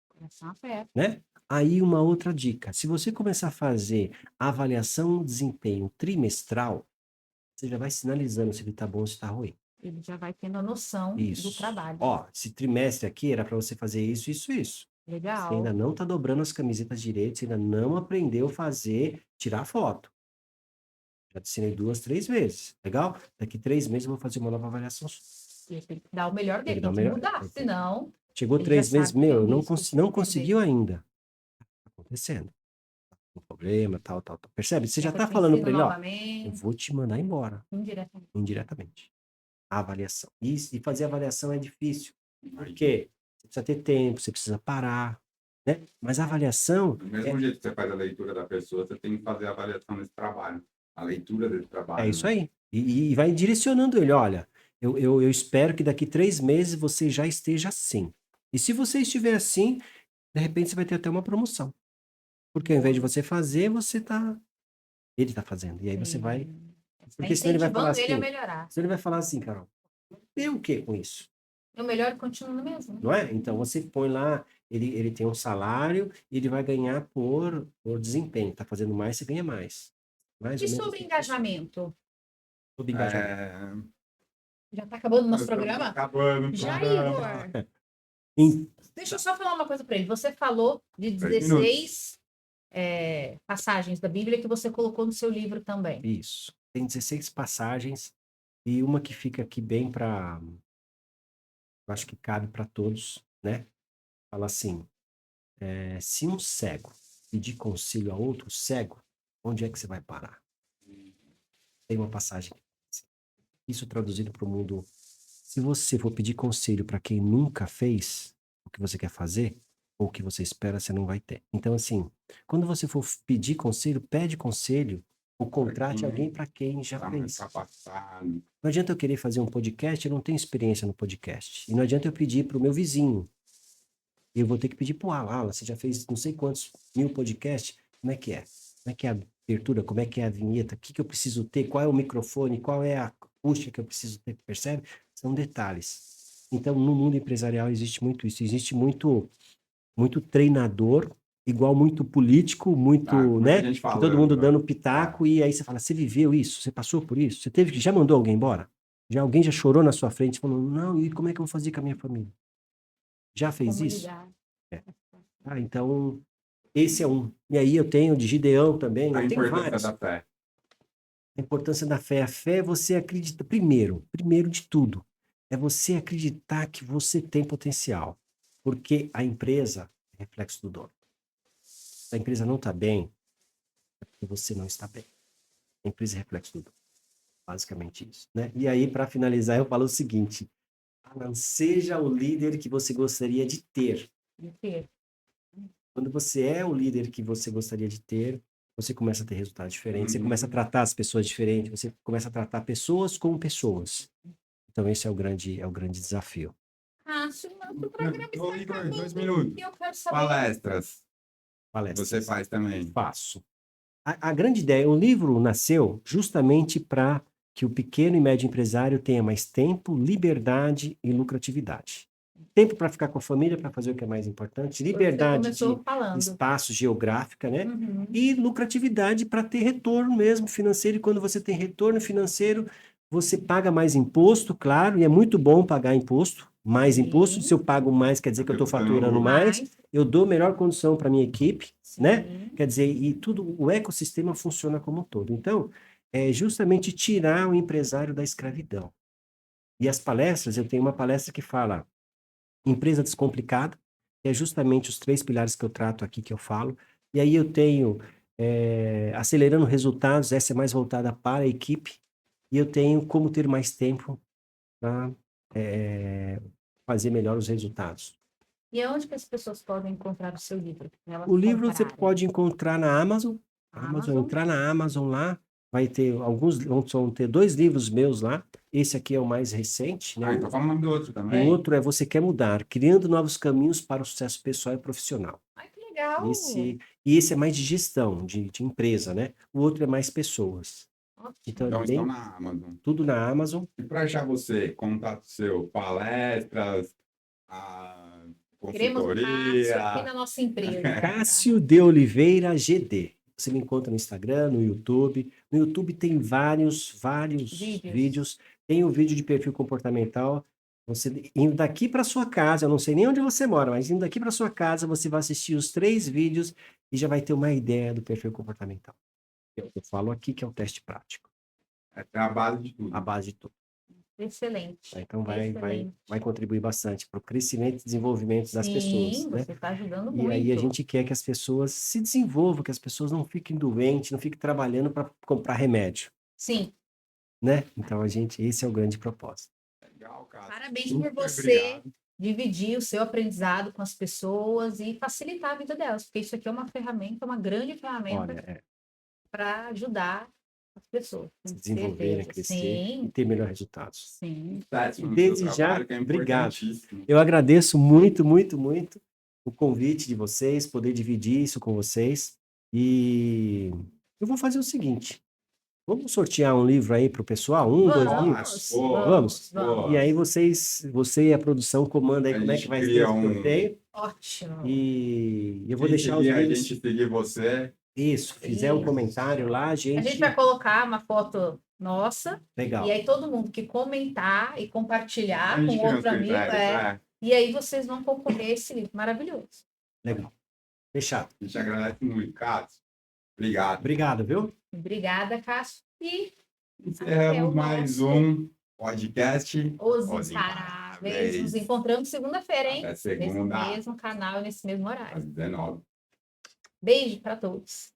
Começar uma festa. Né? Aí uma outra dica, se você começar a fazer a avaliação de desempenho trimestral, você já vai sinalizando se ele tá bom ou se tá ruim. Ele já vai tendo a noção do Isso. trabalho. Ó, esse trimestre aqui era para você fazer isso, isso, isso. Você Legal. ainda não tá dobrando as camisetas direito, você ainda não aprendeu a fazer, tirar foto. Já te ensinei 2, 3 vezes. Legal? Daqui 3 meses eu vou fazer uma nova avaliação. Ele tem que dar o melhor Tem que dele, dar tem o que melhor. mudar, senão Chegou ele 3 já meses, sabe que tem meu, risco de não perder. conseguiu ainda. Tá acontecendo. Um problema, tal. Percebe? Você já Depois tá te falando ensino para ele, ó, eu novamente, vou te mandar embora, indiretamente. indiretamente. A avaliação. E fazer avaliação é difícil. Porque você precisa ter tempo, você precisa parar, né? Mas a avaliação Do mesmo jeito que você faz a leitura da pessoa, você tem que fazer a avaliação desse trabalho. A leitura desse trabalho. é isso aí. E vai direcionando ele, olha, eu espero que daqui 3 meses você já esteja assim. E se você estiver assim, de repente você vai ter até uma promoção. Porque ao invés de você fazer, ele tá fazendo. E aí você vai... Porque senão ele vai falar incentivando ele a assim, melhorar. senão ele vai falar assim, Carol, eu o que com isso? O melhor continua no mesmo. Não é? Então você põe lá, ele tem um salário e ele vai ganhar por desempenho. Tá fazendo mais, você ganha mais. Mais E ou menos sobre assim. engajamento? Sobre engajamento. Já está acabando o nosso Nós estamos programa? acabando o Já, programa. Igor. Em- Deixa eu só falar uma coisa para ele. Você falou de 10 16 passagens da Bíblia que você colocou no seu livro também. Isso. Tem 16 passagens e uma que fica aqui bem para... Eu acho que cabe para todos, né? Fala assim, se um cego pedir conselho a outro cego, onde é que você vai parar? Tem uma passagem. Isso traduzido para o mundo. Se você for pedir conselho para quem nunca fez o que você quer fazer, ou o que você espera, você não vai ter. Então, assim, quando você for pedir conselho, pede conselho, ou contrate alguém para quem já Tá fez. capacitado. Não adianta eu querer fazer um podcast, eu não tenho experiência no podcast. E não adianta eu pedir para o meu vizinho. Eu vou ter que pedir para o Alan. Você já fez não sei quantos 1000 podcasts. Como é que é? Como é que é a abertura? Como é que é a vinheta? O que eu preciso ter? Qual é o microfone? Qual é a acústica que eu preciso ter? Percebe? São detalhes. Então, no mundo empresarial existe muito isso. Existe muito treinador, igual muito político, muito, Muita né? gente Que falando, todo mundo né? dando pitaco e aí você fala, você viveu isso? Você passou por isso? Você teve que já mandou alguém embora? Já alguém já chorou na sua frente falando, não, e como é que eu vou fazer com a minha família? Já fez isso? Comunidade. Então, esse é um. E aí eu tenho de Gideão também, A eu tenho importância vários. da fé. A importância da fé. A fé é você acreditar, primeiro de tudo, é você acreditar que você tem potencial. Porque a empresa é reflexo do dono. Se a empresa não está bem, é porque você não está bem. A empresa é reflexo do dono. Basicamente isso, né? E aí, para finalizar, eu falo o seguinte: Alan, seja o líder que você gostaria de ter. Quando você é o líder que você gostaria de ter, você começa a ter resultados diferentes, você começa a tratar as pessoas diferentes, você começa a tratar pessoas como pessoas. Então, esse é o grande desafio. Cássio, nosso programa está Ô, Igor, acabando. 2 minutos. E eu quero saber. Palestras. Palestras. Você faz também. Faço. A grande ideia, o livro nasceu justamente para que o pequeno e médio empresário tenha mais tempo, liberdade e lucratividade. Tempo para ficar com a família, para fazer o que é mais importante, liberdade Você começou de falando. espaço geográfica, né? Uhum. E lucratividade para ter retorno mesmo financeiro. E quando você tem retorno financeiro, você paga mais imposto, claro, e é muito bom pagar imposto, mais Sim. imposto. Se eu pago mais, quer dizer que eu estou faturando mais, eu dou melhor condição para minha equipe, né? Sim. Quer dizer, e tudo, o ecossistema funciona como um todo. Então, é justamente tirar o empresário da escravidão. E as palestras, eu tenho uma palestra que fala Empresa Descomplicada, que é justamente os 3 pilares que eu trato aqui, que eu falo. E aí eu tenho Acelerando Resultados, essa é mais voltada para a equipe. E eu tenho Como Ter Mais Tempo para fazer melhor os resultados. E onde que as pessoas podem encontrar o seu livro? O livro você pode encontrar na Amazon. Amazon. Entrar na Amazon lá, vai ter vão ter 2 livros meus lá. Esse aqui é o mais recente, né? Então vamos do outro também. O outro é Você Quer Mudar, Criando Novos Caminhos para o Sucesso Pessoal e Profissional. Ai, que legal. Esse é mais de gestão, de empresa, né? O outro é mais pessoas. Ótimo. Então estão na Amazon. Tudo na Amazon. E para achar você, contato seu, palestras, a Queremos o Cássio aqui consultoria. na nossa empresa. Cássio de Oliveira GD. Você me encontra no Instagram, no YouTube. No YouTube tem vários vídeos. Tem o vídeo de perfil comportamental. Você indo daqui para sua casa, eu não sei nem onde você mora, mas indo daqui para sua casa, você vai assistir os 3 vídeos e já vai ter uma ideia do perfil comportamental. Eu falo aqui que é o teste prático. É a base de tudo. A base de tudo. Excelente. Então Excelente. vai contribuir bastante para o crescimento e desenvolvimento das pessoas. Sim, Né? você está ajudando E muito. aí a gente quer que as pessoas se desenvolvam, que as pessoas não fiquem doentes, não fiquem trabalhando para comprar remédio. Sim. Né? Então esse é o grande propósito. Legal, cara. Parabéns Super por você obrigado. dividir o seu aprendizado com as pessoas e facilitar a vida delas, porque isso aqui é uma ferramenta, uma grande ferramenta Olha, para ajudar as pessoas. se com desenvolverem, certeza. crescer Sim, e ter melhores resultados. sim. Sucesso no Desde seu já, trabalho, que é obrigado. importantíssimo. Eu agradeço muito o convite de vocês, poder dividir isso com vocês. E eu vou fazer o seguinte: vamos sortear um livro aí para o pessoal? 2 livros? Vamos? Vamos. E aí você e a produção comandam aí A como é gente que vai ser cria o sorteio. Ótimo. E eu vou Quem deixar os seguir a livros. gente seguir você. Isso, fizer um Isso. comentário lá, a A gente gente. vai colocar uma foto nossa, Legal. e aí todo mundo que comentar e compartilhar A gente com cria uns outro amigo, critérios, e aí vocês vão concorrer a esse livro maravilhoso. Legal. Fechado. A gente agradece muito, Cássio. Obrigado. Obrigado, viu? Obrigada, Cássio. E Encerramos mais um podcast. Os Imparáveis. Nos encontramos segunda-feira, hein? Até segunda. Nesse mesmo canal, nesse mesmo horário. Às 19. Beijo para todos.